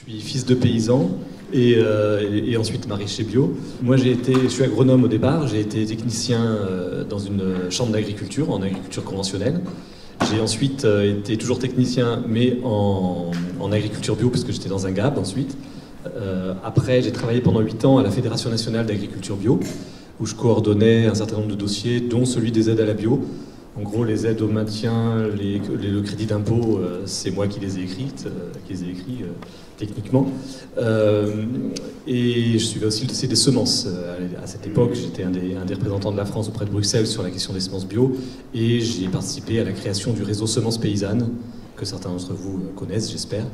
Je suis fils de paysan et ensuite maraîcher bio. Moi, je suis agronome au départ, j'ai été technicien dans une chambre d'agriculture, en agriculture conventionnelle. J'ai ensuite été toujours technicien, mais en agriculture bio, parce que j'étais dans un GAB ensuite. Après, j'ai travaillé pendant 8 ans à la Fédération nationale d'agriculture bio, où je coordonnais un certain nombre de dossiers, dont celui des aides à la bio. En gros, les aides au maintien, le crédit d'impôt, c'est moi qui les ai écrits techniquement. Et je suivais aussi le dossier des semences. À cette époque, j'étais un des représentants de la France auprès de Bruxelles sur la question des semences bio. Et j'ai participé à la création du réseau Semences Paysannes, que certains d'entre vous connaissent, j'espère.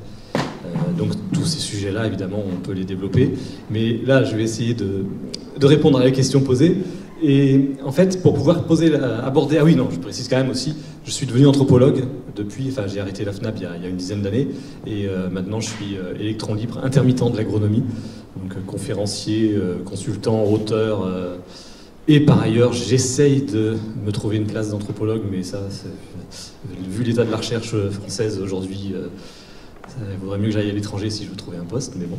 Donc tous ces sujets-là, évidemment, on peut les développer. Mais là, je vais essayer de répondre à la question posée. Et en fait, pour pouvoir aborder... Ah oui, non, je précise quand même aussi, je suis devenu anthropologue depuis... Enfin, j'ai arrêté la FNAP il y a une dizaine d'années. Et maintenant, je suis électron libre, intermittent de l'agronomie. Donc conférencier, consultant, auteur... et par ailleurs, j'essaye de me trouver une place d'anthropologue, mais ça, vu l'état de la recherche française aujourd'hui, il vaudrait mieux que j'aille à l'étranger si je veux trouver un poste, mais bon.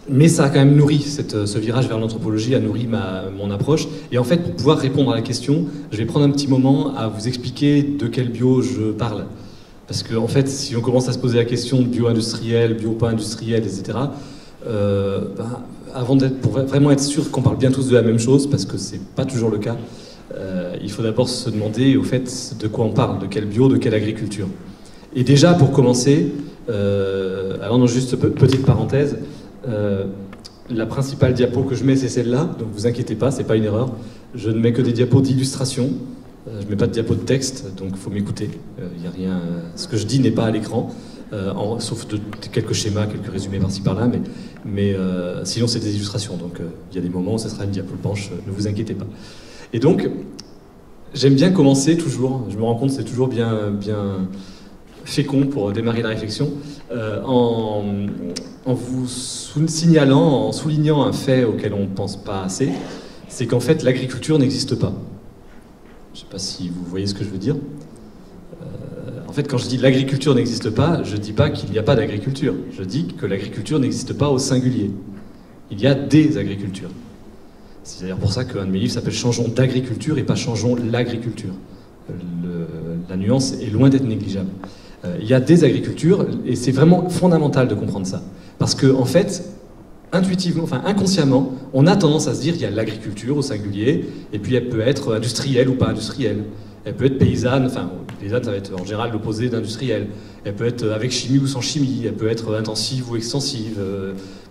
Mais ça a quand même nourri, ce virage vers l'anthropologie a nourri mon approche. Et en fait, pour pouvoir répondre à la question, je vais prendre un petit moment à vous expliquer de quel bio je parle. Parce qu'en fait, si on commence à se poser la question de bio-industriel, bio-pas industriel, etc., pour vraiment être sûr qu'on parle bien tous de la même chose, parce que c'est pas toujours le cas, il faut d'abord se demander au fait de quoi on parle, de quel bio, de quelle agriculture. Et déjà, pour commencer, alors non, juste petite parenthèse, la principale diapo que je mets, c'est celle-là, donc vous inquiétez pas, c'est pas une erreur. Je ne mets que des diapos d'illustration, je mets pas de diapos de texte, donc il faut m'écouter. Y a rien, ce que je dis n'est pas à l'écran, sauf quelques schémas, quelques résumés par-ci par-là, mais sinon c'est des illustrations, donc il y a des moments où ce sera une diapo planche, ne vous inquiétez pas. Et donc, j'aime bien commencer toujours, je me rends compte que c'est toujours bien fécond pour démarrer la réflexion, en vous signalant, en soulignant un fait auquel on ne pense pas assez, c'est qu'en fait l'agriculture n'existe pas. Je ne sais pas si vous voyez ce que je veux dire. En fait, quand je dis l'agriculture n'existe pas, je ne dis pas qu'il n'y a pas d'agriculture. Je dis que l'agriculture n'existe pas au singulier. Il y a des agricultures. C'est d'ailleurs pour ça qu'un de mes livres s'appelle « Changeons d'agriculture » et pas « Changeons l'agriculture ». La nuance est loin d'être négligeable. Il y a des agricultures, et c'est vraiment fondamental de comprendre ça. Parce que, en fait, intuitivement, enfin inconsciemment, on a tendance à se dire qu'il y a l'agriculture au singulier, et puis elle peut être industrielle ou pas industrielle. Elle peut être paysanne, enfin, paysanne, ça va être en général l'opposé d'industrielle. Elle peut être avec chimie ou sans chimie, elle peut être intensive ou extensive,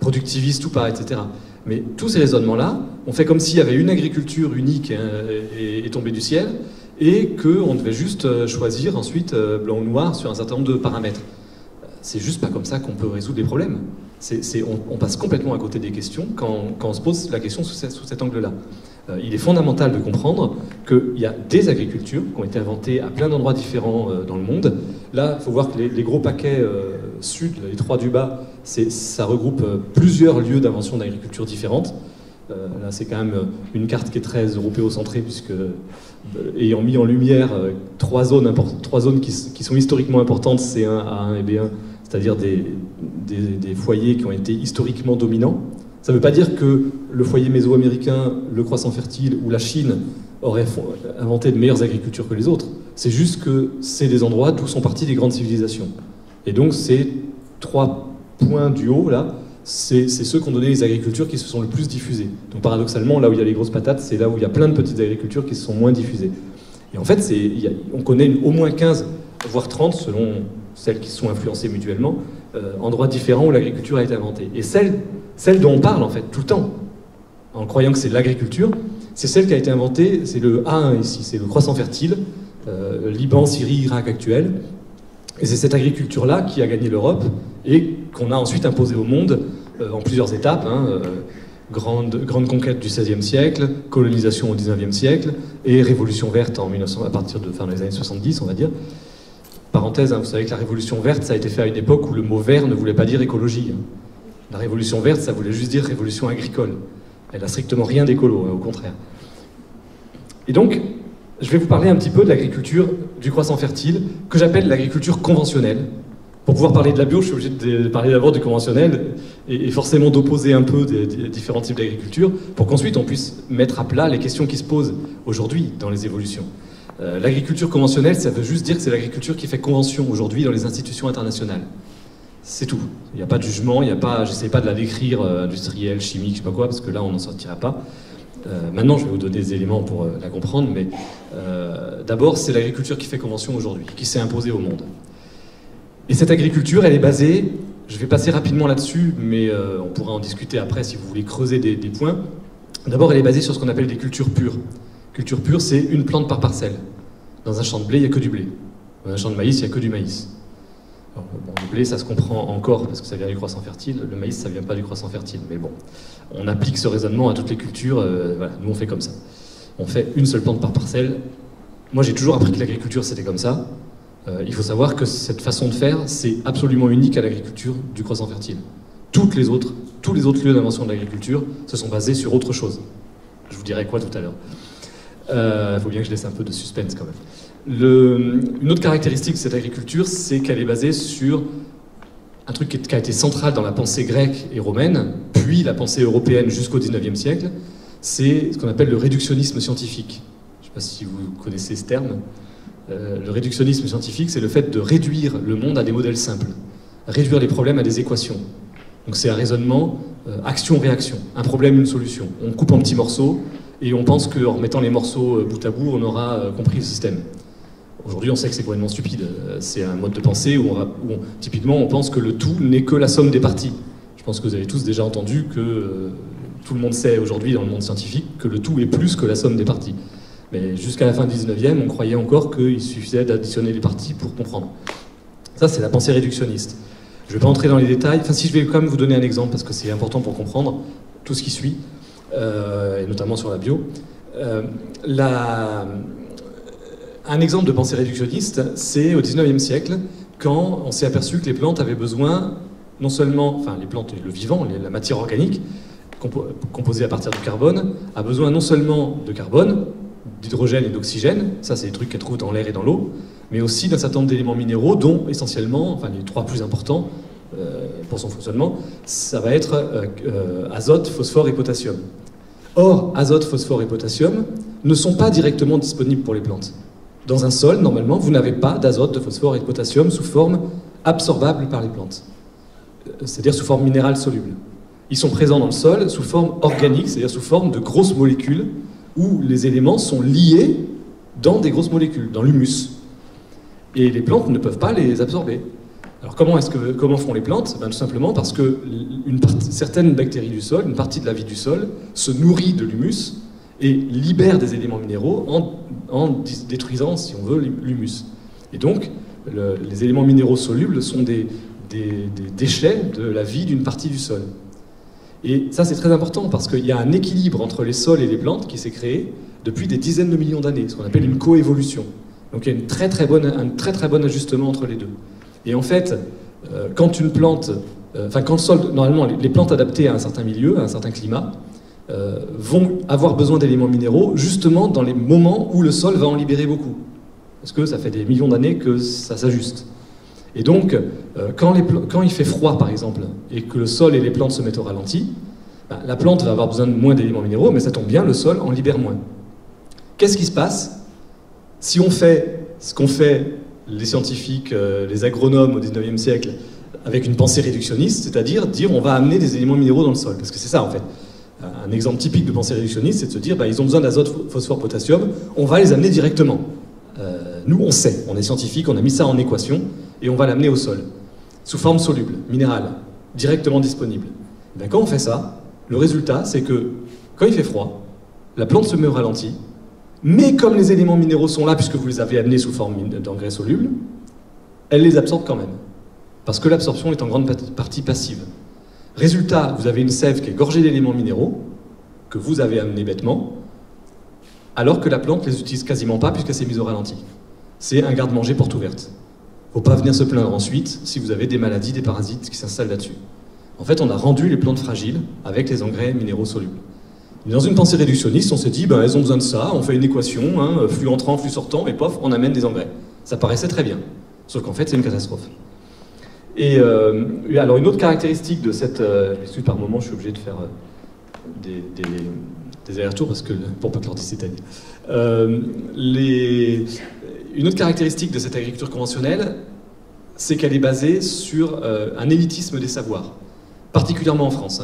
productiviste ou pas, etc. Mais tous ces raisonnements-là, on fait comme s'il y avait une agriculture unique et tombée du ciel, et qu'on devait juste choisir ensuite blanc ou noir sur un certain nombre de paramètres. C'est juste pas comme ça qu'on peut résoudre les problèmes. On passe complètement à côté des questions quand on se pose la question sous cet angle-là. Il est fondamental de comprendre qu'il y a des agricultures qui ont été inventées à plein d'endroits différents dans le monde. Là, il faut voir que les gros paquets sud, les 3 du bas, ça regroupe plusieurs lieux d'invention d'agriculture différentes. Là, c'est quand même une carte qui est très européocentrée, puisque ayant mis en lumière 3 zones qui sont historiquement importantes, C1, A1 et B1, c'est-à-dire des foyers qui ont été historiquement dominants. Ça ne veut pas dire que le foyer mésoaméricain, le croissant fertile ou la Chine auraient inventé de meilleures agricultures que les autres. C'est juste que c'est des endroits d'où sont parties les grandes civilisations. Et donc ces 3 points du haut, là, c'est ceux qui ont donné les agricultures qui se sont le plus diffusées. Donc paradoxalement, là où il y a les grosses patates, c'est là où il y a plein de petites agricultures qui se sont moins diffusées. Et en fait, on connaît au moins 15, voire 30, selon celles qui se sont influencées mutuellement, endroits différents où l'agriculture a été inventée. Et celle dont on parle, en fait, tout le temps, en croyant que c'est l'agriculture, c'est celle qui a été inventée, c'est le A1 ici, c'est le croissant fertile, Liban, Syrie, Irak actuel. Et c'est cette agriculture-là qui a gagné l'Europe et qu'on a ensuite imposée au monde en plusieurs étapes. Grande conquête du XVIe siècle, colonisation au XIXe siècle et révolution verte à partir de fin des années 70, on va dire. Parenthèse, vous savez que la révolution verte, ça a été fait à une époque où le mot vert ne voulait pas dire écologie. La révolution verte, ça voulait juste dire révolution agricole. Elle n'a strictement rien d'écolo, au contraire. Et donc, je vais vous parler un petit peu de l'agriculture du croissant fertile, que j'appelle l'agriculture conventionnelle, Pour pouvoir parler de la bio, je suis obligé de parler d'abord du conventionnel et forcément d'opposer un peu des différents types d'agriculture pour qu'ensuite on puisse mettre à plat les questions qui se posent aujourd'hui dans les évolutions. L'agriculture conventionnelle, ça veut juste dire que c'est l'agriculture qui fait convention aujourd'hui dans les institutions internationales. C'est tout. Il n'y a pas de jugement, j'essaie pas de la décrire industrielle, chimique, je sais pas quoi, parce que là on n'en sortira pas. Maintenant, je vais vous donner des éléments pour la comprendre, mais d'abord, c'est l'agriculture qui fait convention aujourd'hui, qui s'est imposée au monde. Et cette agriculture, elle est basée, je vais passer rapidement là-dessus, mais on pourra en discuter après si vous voulez creuser des points. D'abord, elle est basée sur ce qu'on appelle des cultures pures. Culture pure, c'est une plante par parcelle. Dans un champ de blé, il n'y a que du blé. Dans un champ de maïs, il n'y a que du maïs. Alors, bon, le blé, ça se comprend encore parce que ça vient du croissant fertile. Le maïs, ça ne vient pas du croissant fertile. Mais bon, on applique ce raisonnement à toutes les cultures. Voilà, nous, on fait comme ça. On fait une seule plante par parcelle. Moi, j'ai toujours appris que l'agriculture, c'était comme ça. Il faut savoir que cette façon de faire, c'est absolument unique à l'agriculture du croissant fertile. Tous les autres lieux d'invention de l'agriculture se sont basés sur autre chose. Je vous dirai quoi tout à l'heure. Il faut bien que je laisse un peu de suspense quand même. Une autre caractéristique de cette agriculture, c'est qu'elle est basée sur un truc qui a été central dans la pensée grecque et romaine, puis la pensée européenne jusqu'au XIXe siècle, c'est ce qu'on appelle le réductionnisme scientifique. Je ne sais pas si vous connaissez ce terme. Le réductionnisme scientifique, c'est le fait de réduire le monde à des modèles simples, réduire les problèmes à des équations. Donc c'est un raisonnement action-réaction, un problème, une solution. On coupe en petits morceaux et on pense qu'en remettant les morceaux bout à bout, on aura compris le système. Aujourd'hui, on sait que c'est complètement stupide. C'est un mode de pensée où typiquement, on pense que le tout n'est que la somme des parties. Je pense que vous avez tous déjà entendu que tout le monde sait aujourd'hui dans le monde scientifique que le tout est plus que la somme des parties. Mais jusqu'à la fin du 19e, on croyait encore qu'il suffisait d'additionner les parties pour comprendre. Ça, c'est la pensée réductionniste. Je ne vais pas entrer dans les détails. Enfin, si je vais quand même vous donner un exemple, parce que c'est important pour comprendre tout ce qui suit, et notamment sur la bio. Un exemple de pensée réductionniste, c'est au 19e siècle, quand on s'est aperçu que les plantes avaient besoin, non seulement, enfin les plantes, le vivant, la matière organique, composée à partir du carbone, a besoin non seulement de carbone, d'hydrogène et d'oxygène, ça c'est des trucs qu'elle trouve dans l'air et dans l'eau, mais aussi d'un certain nombre d'éléments minéraux, dont essentiellement, enfin les trois plus importants pour son fonctionnement, ça va être azote, phosphore et potassium. Or, azote, phosphore et potassium ne sont pas directement disponibles pour les plantes. Dans un sol, normalement, vous n'avez pas d'azote, de phosphore et de potassium sous forme absorbable par les plantes, c'est-à-dire sous forme minérale soluble. Ils sont présents dans le sol sous forme organique, c'est-à-dire sous forme de grosses molécules où les éléments sont liés dans des grosses molécules, dans l'humus. Et les plantes ne peuvent pas les absorber. Alors comment font les plantes? Tout simplement parce que certaines bactéries du sol, une partie de la vie du sol, se nourrit de l'humus et libère des éléments minéraux en détruisant, si on veut, l'humus. Et donc, les éléments minéraux solubles sont des déchets de la vie d'une partie du sol. Et ça, c'est très important parce qu'il y a un équilibre entre les sols et les plantes qui s'est créé depuis des dizaines de millions d'années, ce qu'on appelle une coévolution. Donc il y a un très très bon ajustement entre les deux. Et en fait, quand une plante, quand le sol, normalement, les plantes adaptées à un certain milieu, à un certain climat, vont avoir besoin d'éléments minéraux justement dans les moments où le sol va en libérer beaucoup. Parce que ça fait des millions d'années que ça s'ajuste. Et donc, quand il fait froid, par exemple, et que le sol et les plantes se mettent au ralenti, la plante va avoir besoin de moins d'éléments minéraux, mais ça tombe bien, le sol en libère moins. Qu'est-ce qui se passe si on fait ce qu'ont fait les scientifiques, les agronomes au 19e siècle, avec une pensée réductionniste, c'est-à-dire dire on va amener des éléments minéraux dans le sol? Parce que c'est ça, en fait. Un exemple typique de pensée réductionniste, c'est de se dire ils ont besoin d'azote, phosphore, potassium, on va les amener directement. Nous, on sait, on est scientifique, on a mis ça en équation, et on va l'amener au sol, sous forme soluble, minérale, directement disponible. Et quand on fait ça, le résultat, c'est que quand il fait froid, la plante se met au ralenti, mais comme les éléments minéraux sont là, puisque vous les avez amenés sous forme d'engrais solubles, elle les absorbe quand même. Parce que l'absorption est en grande partie passive. Résultat, vous avez une sève qui est gorgée d'éléments minéraux, que vous avez amenés bêtement, alors que la plante ne les utilise quasiment pas, puisqu'elle s'est mise au ralenti. C'est un garde-manger porte ouverte. Il ne faut pas venir se plaindre ensuite si vous avez des maladies, des parasites qui s'installent là-dessus. En fait, on a rendu les plantes fragiles avec les engrais minéraux solubles. Et dans une pensée réductionniste, on s'est dit, elles ont besoin de ça, on fait une équation, flux entrant, flux sortant, et pof, on amène des engrais. Ça paraissait très bien. Sauf qu'en fait, c'est une catastrophe. Et alors une autre caractéristique de cette... excuse, par moment, je suis obligé de faire des allers-retours parce que, pour pas que l'ordicitanie. Une autre caractéristique de cette agriculture conventionnelle, c'est qu'elle est basée sur un élitisme des savoirs, particulièrement en France.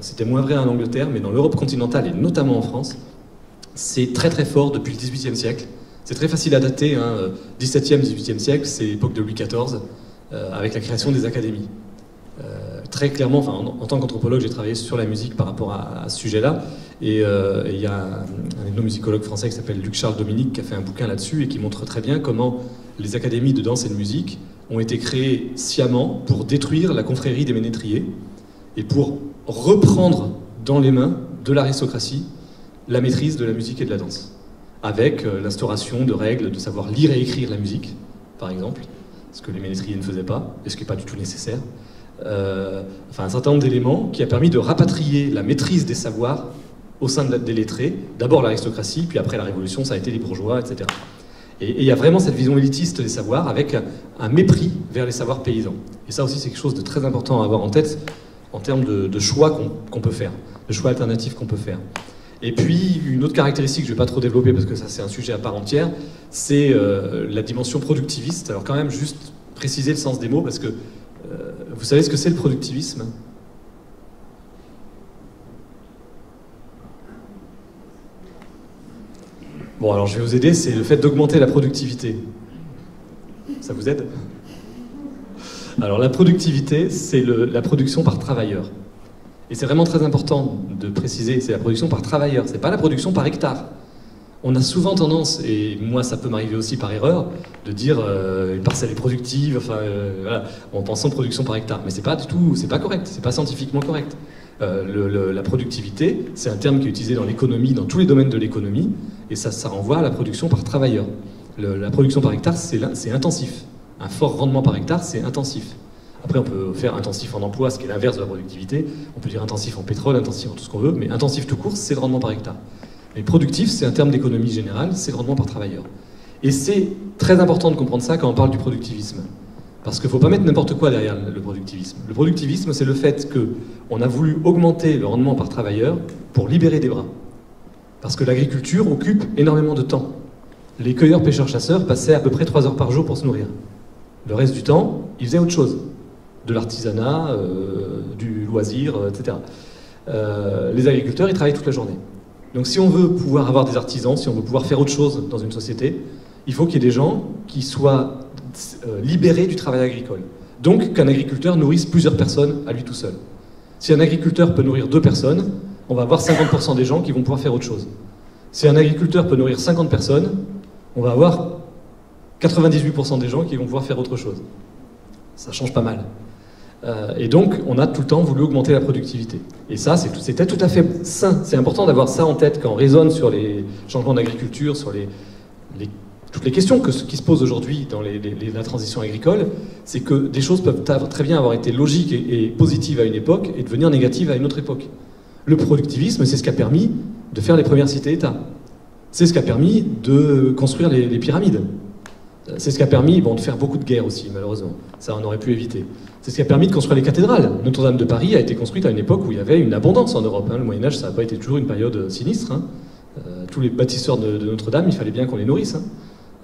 C'était moins vrai en Angleterre, mais dans l'Europe continentale et notamment en France, c'est très très fort depuis le XVIIIe siècle. C'est très facile à dater, hein, XVIIe, XVIIIe siècle, c'est l'époque de Louis XIV, avec la création des académies. Très clairement, enfin, en tant qu'anthropologue, j'ai travaillé sur la musique par rapport à ce sujet-là, et il y a un ethnomusicologue français qui s'appelle Luc-Charles Dominique qui a fait un bouquin là-dessus et qui montre très bien comment les académies de danse et de musique ont été créées sciemment pour détruire la confrérie des ménétriers et pour reprendre dans les mains de l'aristocratie la maîtrise de la musique et de la danse, avec l'instauration de règles de savoir lire et écrire la musique, par exemple, ce que les ménétriers ne faisaient pas, et ce qui n'est pas du tout nécessaire. Enfin, un certain nombre d'éléments qui a permis de rapatrier la maîtrise des savoirs au sein des lettrés, d'abord l'aristocratie, puis après la Révolution, ça a été les bourgeois, etc. Et il y a vraiment cette vision élitiste des savoirs avec un mépris vers les savoirs paysans. Et ça aussi, c'est quelque chose de très important à avoir en tête en termes de choix qu'on peut faire, de choix alternatifs qu'on peut faire. Et puis, une autre caractéristique que je ne vais pas trop développer parce que ça, c'est un sujet à part entière, c'est la dimension productiviste. Alors quand même, juste préciser le sens des mots parce que vous savez ce que c'est le productivisme ? Bon, alors je vais vous aider, c'est le fait d'augmenter la productivité. Ça vous aide ? Alors la productivité, c'est la production par travailleur. Et c'est vraiment très important de préciser, c'est la production par travailleur, c'est pas la production par hectare. On a souvent tendance, et moi ça peut m'arriver aussi par erreur, de dire une parcelle est productive, enfin voilà, en pensant production par hectare. Mais c'est pas du tout, c'est pas correct, c'est pas scientifiquement correct. La productivité, c'est un terme qui est utilisé dans l'économie, dans tous les domaines de l'économie, et ça renvoie à la production par travailleur. La production par hectare, c'est intensif. Un fort rendement par hectare, c'est intensif. Après, on peut faire intensif en emploi, ce qui est l'inverse de la productivité. On peut dire intensif en pétrole, intensif en tout ce qu'on veut, mais intensif tout court, c'est le rendement par hectare. Mais productif, c'est un terme d'économie générale, c'est le rendement par travailleur. Et c'est très important de comprendre ça quand on parle du productivisme. Parce qu'il ne faut pas mettre n'importe quoi derrière le productivisme. Le productivisme, c'est le fait qu'on a voulu augmenter le rendement par travailleur pour libérer des bras. Parce que l'agriculture occupe énormément de temps. Les cueilleurs, pêcheurs, chasseurs passaient à peu près 3 heures par jour pour se nourrir. Le reste du temps, ils faisaient autre chose. De l'artisanat, du loisir, etc. Les agriculteurs, ils travaillent toute la journée. Donc si on veut pouvoir avoir des artisans, si on veut pouvoir faire autre chose dans une société, il faut qu'il y ait des gens qui soient libérés du travail agricole. Donc qu'un agriculteur nourrisse plusieurs personnes à lui tout seul. Si un agriculteur peut nourrir 2 personnes, on va avoir 50% des gens qui vont pouvoir faire autre chose. Si un agriculteur peut nourrir 50 personnes, on va avoir 98% des gens qui vont pouvoir faire autre chose. Ça change pas mal. Et donc, on a tout le temps voulu augmenter la productivité. Et ça, c'était tout à fait sain. C'est important d'avoir ça en tête quand on raisonne sur les changements d'agriculture, sur toutes les questions qui se posent aujourd'hui dans la transition agricole. C'est que des choses peuvent très bien avoir été logiques et positives à une époque et devenir négatives à une autre époque. Le productivisme, c'est ce qui a permis de faire les premières cités-États. C'est ce qui a permis de construire les pyramides. C'est ce qui a permis de faire beaucoup de guerres aussi, malheureusement. Ça, on aurait pu éviter. C'est ce qui a permis de construire les cathédrales. Notre-Dame de Paris a été construite à une époque où il y avait une abondance en Europe. Le Moyen-Âge, ça n'a pas été toujours une période sinistre. Tous les bâtisseurs de Notre-Dame, il fallait bien qu'on les nourrisse.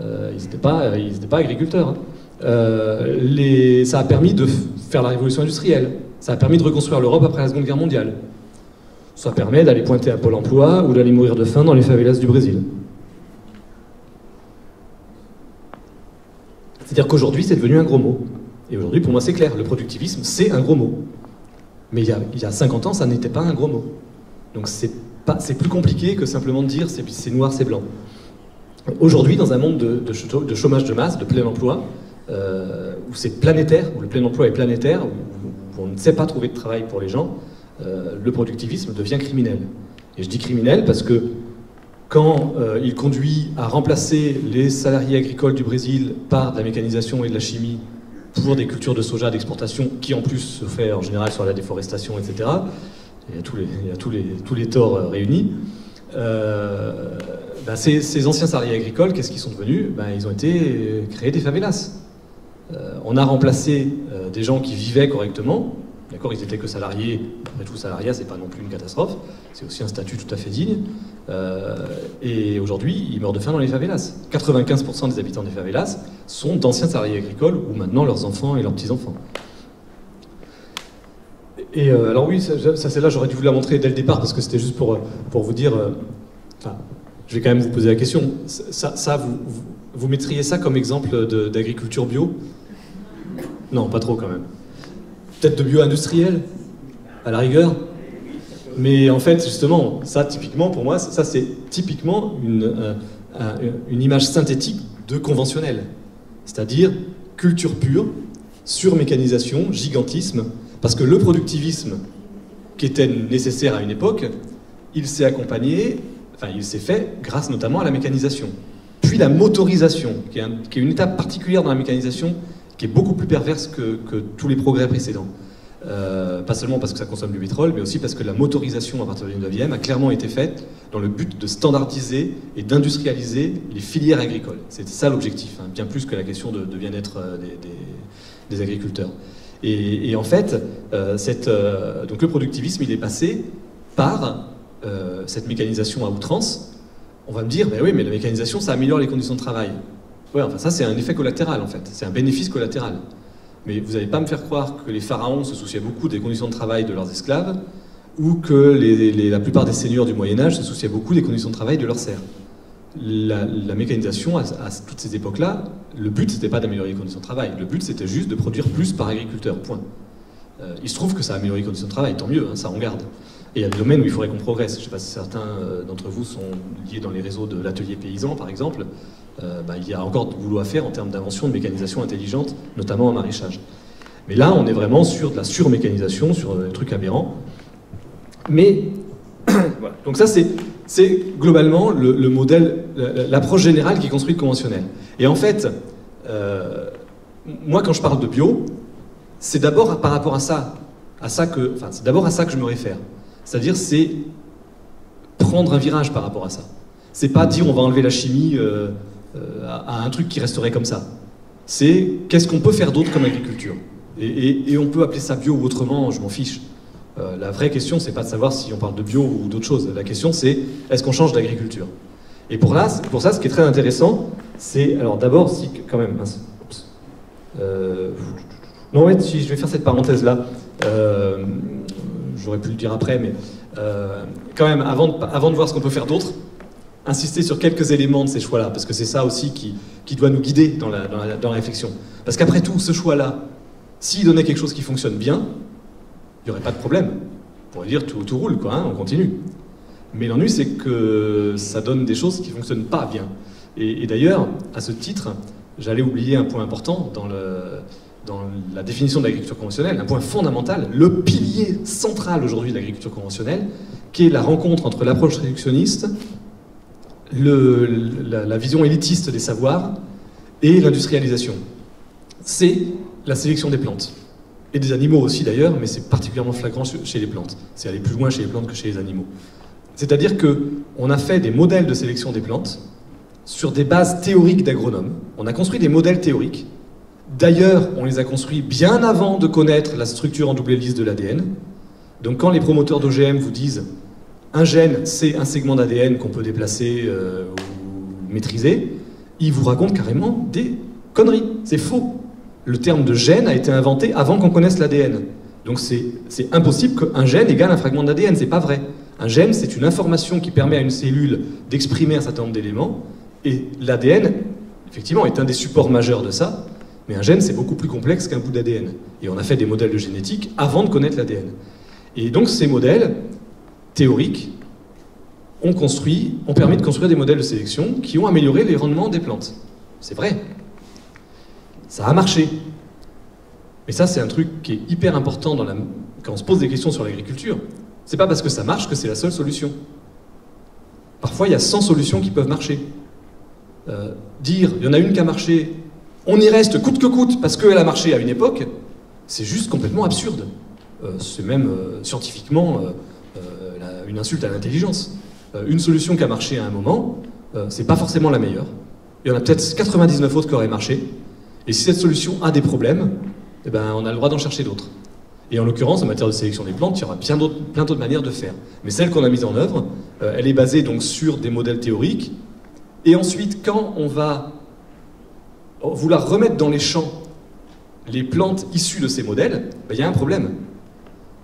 Ils n'étaient pas agriculteurs. Ça a permis de faire la révolution industrielle. Ça a permis de reconstruire l'Europe après la Seconde Guerre mondiale. Ça permet d'aller pointer à Pôle emploi ou d'aller mourir de faim dans les favelas du Brésil. C'est-à-dire qu'aujourd'hui, c'est devenu un gros mot. Et aujourd'hui, pour moi, c'est clair, le productivisme, c'est un gros mot. Mais il y a 50 ans, ça n'était pas un gros mot. Donc c'est plus compliqué que simplement de dire c'est noir, c'est blanc. Aujourd'hui, dans un monde de chômage de masse, de plein emploi, où c'est planétaire, où le plein emploi est planétaire, où on ne sait pas trouver de travail pour les gens, le productivisme devient criminel. Et je dis criminel parce que quand il conduit à remplacer les salariés agricoles du Brésil par de la mécanisation et de la chimie pour des cultures de soja d'exportation, qui en plus se fait en général sur la déforestation, etc., il y a tous les torts réunis, ces anciens salariés agricoles, qu'est-ce qu'ils sont devenus ? Ils ont été créés des favelas. On a remplacé des gens qui vivaient correctement. D'accord, ils étaient que salariés. Après tout, salariat, c'est pas non plus une catastrophe. C'est aussi un statut tout à fait digne. Et aujourd'hui, ils meurent de faim dans les favelas. 95% des habitants des favelas sont d'anciens salariés agricoles ou maintenant leurs enfants et leurs petits-enfants. Et alors oui, ça celle-là, j'aurais dû vous la montrer dès le départ parce que c'était juste pour vous dire... Enfin, je vais quand même vous poser la question. Vous mettriez ça comme exemple d'agriculture bio? Non, pas trop quand même. Peut-être de bio-industriel, à la rigueur. Mais en fait, justement, ça, typiquement, pour moi, ça c'est typiquement une image synthétique de conventionnel. C'est-à-dire culture pure, surmécanisation, gigantisme, parce que le productivisme qui était nécessaire à une époque, il s'est accompagné, enfin, il s'est fait grâce notamment à la mécanisation. Puis la motorisation, qui est une étape particulière dans la mécanisation, qui est beaucoup plus perverse que tous les progrès précédents. Pas seulement parce que ça consomme du pétrole, mais aussi parce que la motorisation à partir du 19e a clairement été faite dans le but de standardiser et d'industrialiser les filières agricoles. C'était ça l'objectif, hein, bien plus que la question de bien-être des agriculteurs. Et en fait, donc le productivisme, il est passé par cette mécanisation à outrance. On va me dire, ben oui, mais la mécanisation, ça améliore les conditions de travail. Ouais, enfin ça, c'est un effet collatéral, en fait. C'est un bénéfice collatéral. Mais vous n'allez pas me faire croire que les pharaons se souciaient beaucoup des conditions de travail de leurs esclaves ou que la plupart des seigneurs du Moyen-Âge se souciaient beaucoup des conditions de travail de leurs serfs. La mécanisation, à toutes ces époques-là, le but, c'était pas d'améliorer les conditions de travail. Le but, c'était juste de produire plus par agriculteur, point. Il se trouve que ça a amélioré les conditions de travail, tant mieux, hein, ça en garde. Et il y a des domaines où il faudrait qu'on progresse. Je ne sais pas si certains d'entre vous sont liés dans les réseaux de l'atelier paysan, par exemple. Il y a encore du boulot à faire en termes d'invention de mécanisation intelligente, notamment en maraîchage. Mais là, on est vraiment sur de la surmécanisation, sur des trucs aberrants. Mais, voilà. Donc ça, c'est globalement le modèle, l'approche générale qui construit le conventionnel. Et en fait, moi, quand je parle de bio, c'est d'abord par rapport à ça, c'est d'abord à ça que je me réfère. C'est-à-dire, c'est prendre un virage par rapport à ça. C'est pas dire on va enlever la chimie à un truc qui resterait comme ça. C'est qu'est-ce qu'on peut faire d'autre comme agriculture. Et on peut appeler ça bio ou autrement, je m'en fiche. La vraie question, c'est pas de savoir si on parle de bio ou d'autre chose. La question, c'est est-ce qu'on change d'agriculture. Et pour ça, ce qui est très intéressant, c'est... Alors d'abord, si quand même... non, ouais, si je vais faire cette parenthèse-là. J'aurais pu le dire après, mais quand même, avant de voir ce qu'on peut faire d'autre, insister sur quelques éléments de ces choix-là, parce que c'est ça aussi qui doit nous guider dans la réflexion. Parce qu'après tout, ce choix-là, s'il donnait quelque chose qui fonctionne bien, il n'y aurait pas de problème. On pourrait dire tout roule, quoi, hein, on continue. Mais l'ennui, c'est que ça donne des choses qui ne fonctionnent pas bien. Et d'ailleurs, à ce titre, j'allais oublier un point important dans la définition de l'agriculture conventionnelle, un point fondamental, le pilier central aujourd'hui de l'agriculture conventionnelle, qui est la rencontre entre l'approche réductionniste, la vision élitiste des savoirs et l'industrialisation. C'est la sélection des plantes. Et des animaux aussi d'ailleurs, mais c'est particulièrement flagrant chez les plantes. C'est aller plus loin chez les plantes que chez les animaux. C'est-à-dire qu'on a fait des modèles de sélection des plantes sur des bases théoriques d'agronomes. On a construit des modèles théoriques. D'ailleurs, on les a construits bien avant de connaître la structure en double hélice de l'ADN. Donc quand les promoteurs d'OGM vous disent un gène, c'est un segment d'ADN qu'on peut déplacer ou maîtriser, ils vous racontent carrément des conneries. C'est faux. Le terme de gène a été inventé avant qu'on connaisse l'ADN. Donc c'est impossible qu'un gène égale un fragment d'ADN, c'est pas vrai. Un gène, c'est une information qui permet à une cellule d'exprimer un certain nombre d'éléments, et l'ADN, effectivement, est un des supports majeurs de ça, mais un gène, c'est beaucoup plus complexe qu'un bout d'ADN. Et on a fait des modèles de génétique avant de connaître l'ADN. Et donc ces modèles théoriques ont permis de construire des modèles de sélection qui ont amélioré les rendements des plantes. C'est vrai. Ça a marché. Mais ça, c'est un truc qui est hyper important quand on se pose des questions sur l'agriculture. C'est pas parce que ça marche que c'est la seule solution. Parfois, il y a 100 solutions qui peuvent marcher. Dire, il y en a une qui a marché, on y reste coûte que coûte parce qu'elle a marché à une époque, c'est juste complètement absurde. C'est même scientifiquement une insulte à l'intelligence. Une solution qui a marché à un moment, c'est pas forcément la meilleure. Il y en a peut-être 99 autres qui auraient marché. Et si cette solution a des problèmes, eh ben, on a le droit d'en chercher d'autres. Et en l'occurrence, en matière de sélection des plantes, il y aura plein d'autres manières de faire. Mais celle qu'on a mise en œuvre, elle est basée donc sur des modèles théoriques. Et ensuite, quand on va vouloir remettre dans les champs les plantes issues de ces modèles, ben, il y a un problème.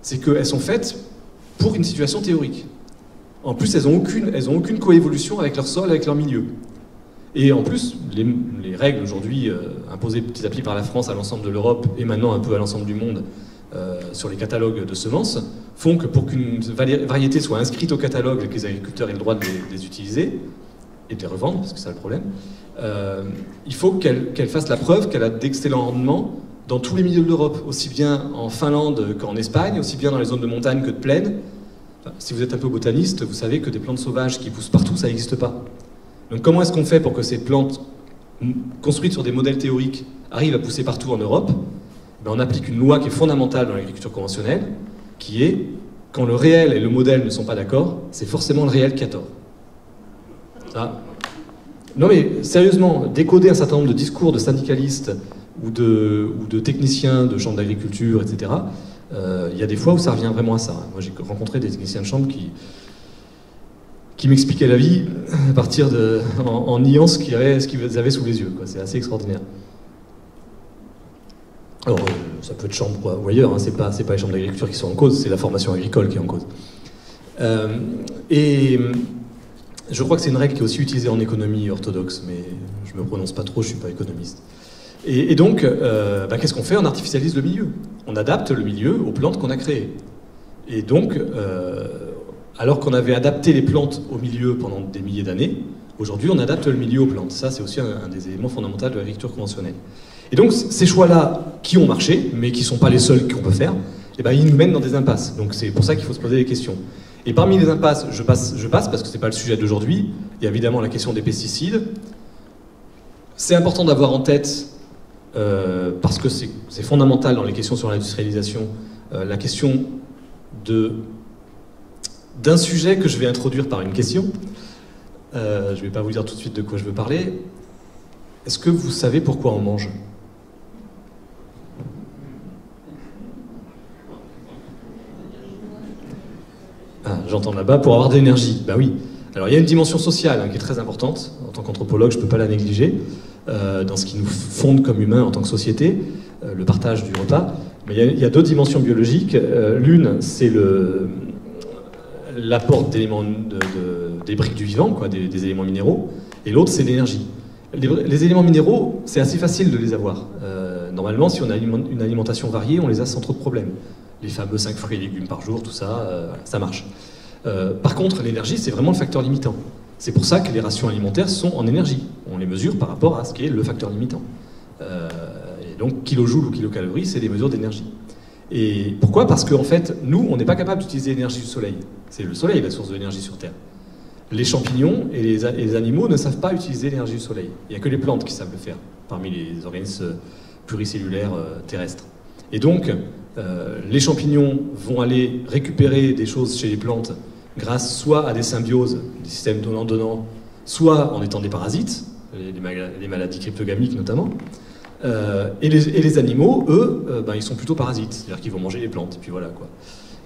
C'est qu'elles sont faites pour une situation théorique. En plus, elles n'ont aucune coévolution avec leur sol, avec leur milieu. Et en plus, les règles aujourd'hui imposées petit à petit par la France à l'ensemble de l'Europe et maintenant un peu à l'ensemble du monde sur les catalogues de semences font que pour qu'une variété soit inscrite au catalogue et que les agriculteurs aient le droit de les utiliser et de les revendre, parce que c'est ça le problème, il faut qu'elle fasse la preuve qu'elle a d'excellents rendements dans tous les milieux de l'Europe, aussi bien en Finlande qu'en Espagne, aussi bien dans les zones de montagne que de plaine. Enfin, si vous êtes un peu botaniste, vous savez que des plantes sauvages qui poussent partout, ça n'existe pas. Donc comment est-ce qu'on fait pour que ces plantes construites sur des modèles théoriques arrivent à pousser partout en Europe? Ben, on applique une loi qui est fondamentale dans l'agriculture conventionnelle, qui est, quand le réel et le modèle ne sont pas d'accord, c'est forcément le réel qui a tort. Ça. Non mais sérieusement, décoder un certain nombre de discours de syndicalistes ou de techniciens de chambres d'agriculture, etc., il y a des fois où ça revient vraiment à ça. Moi j'ai rencontré des techniciens de chambre qui m'expliquaient la vie à partir en niant ce qu'ils avaient sous les yeux. C'est assez extraordinaire. Alors, ça peut être chambre ou ailleurs, hein, c'est pas les chambres d'agriculture qui sont en cause, c'est la formation agricole qui est en cause. Et je crois que c'est une règle qui est aussi utilisée en économie orthodoxe, mais je me prononce pas trop, je suis pas économiste. Et donc, qu'est-ce qu'on fait? On artificialise le milieu. On adapte le milieu aux plantes qu'on a créées. Et donc, alors qu'on avait adapté les plantes au milieu pendant des milliers d'années, aujourd'hui on adapte le milieu aux plantes. Ça, c'est aussi un des éléments fondamentaux de l'agriculture conventionnelle. Et donc, ces choix-là, qui ont marché, mais qui ne sont pas les seuls qu'on peut faire, eh ben, ils nous mènent dans des impasses. Donc c'est pour ça qu'il faut se poser des questions. Et parmi les impasses, je passe parce que ce n'est pas le sujet d'aujourd'hui, il y a évidemment la question des pesticides. C'est important d'avoir en tête, parce que c'est fondamental dans les questions sur l'industrialisation, la question d'un sujet que je vais introduire par une question. Je ne vais pas vous dire tout de suite de quoi je veux parler. Est-ce que vous savez pourquoi on mange ? Ah, j'entends là-bas, pour avoir de l'énergie. Ben oui. Alors il y a une dimension sociale qui est très importante. En tant qu'anthropologue, je ne peux pas la négliger, dans ce qui nous fonde comme humains en tant que société, le partage du repas. Mais il y a d'autres dimensions biologiques. L'une, c'est l'apport d'éléments, des briques du vivant, des éléments minéraux. Et l'autre, c'est l'énergie. Les éléments minéraux, c'est assez facile de les avoir. Normalement, si on a une alimentation variée, on les a sans trop de problèmes. Les fameux 5 fruits et légumes par jour, tout ça, ça marche. Par contre, l'énergie, c'est vraiment le facteur limitant. C'est pour ça que les rations alimentaires sont en énergie. On les mesure par rapport à ce qui est le facteur limitant. Et donc, kilojoules ou kilocalories, c'est des mesures d'énergie. Et pourquoi ? Parce qu'en fait, nous, on n'est pas capable d'utiliser l'énergie du soleil. C'est le soleil la source de l'énergie sur Terre. Les champignons et les animaux ne savent pas utiliser l'énergie du soleil. Il n'y a que les plantes qui savent le faire, parmi les organismes pluricellulaires terrestres. Et donc, les champignons vont aller récupérer des choses chez les plantes grâce soit à des symbioses, des systèmes donnant-donnant, soit en étant des parasites, les maladies cryptogamiques notamment. Et les animaux, eux, ils sont plutôt parasites, c'est-à-dire qu'ils vont manger les plantes, et puis voilà quoi.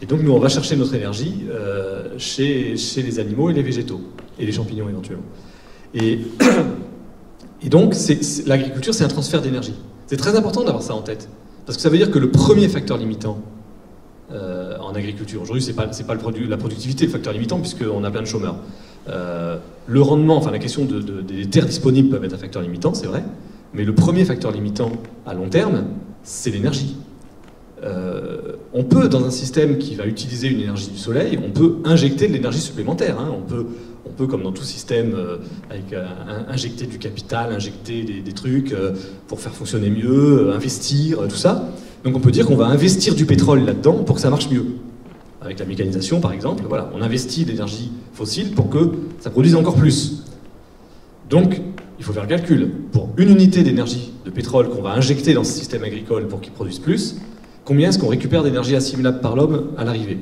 Et donc nous, on va chercher notre énergie chez les animaux et les végétaux, et les champignons éventuellement. Et donc, l'agriculture, c'est un transfert d'énergie. C'est très important d'avoir ça en tête, parce que ça veut dire que le premier facteur limitant en agriculture, aujourd'hui, c'est pas la productivité le facteur limitant, puisqu'on a plein de chômeurs. Le rendement, enfin la question des terres disponibles peuvent être un facteur limitant, c'est vrai, mais le premier facteur limitant à long terme, c'est l'énergie. On peut, dans un système qui va utiliser une énergie du soleil, on peut injecter de l'énergie supplémentaire. Hein. On peut, comme dans tout système, injecter du capital, injecter des trucs pour faire fonctionner mieux, investir, tout ça. Donc on peut dire qu'on va investir du pétrole là-dedans pour que ça marche mieux. Avec la mécanisation, par exemple, voilà, on investit l'énergie fossile pour que ça produise encore plus. Donc, il faut faire le calcul. Pour une unité d'énergie de pétrole qu'on va injecter dans ce système agricole pour qu'il produise plus, combien est-ce qu'on récupère d'énergie assimilable par l'homme à l'arrivée ?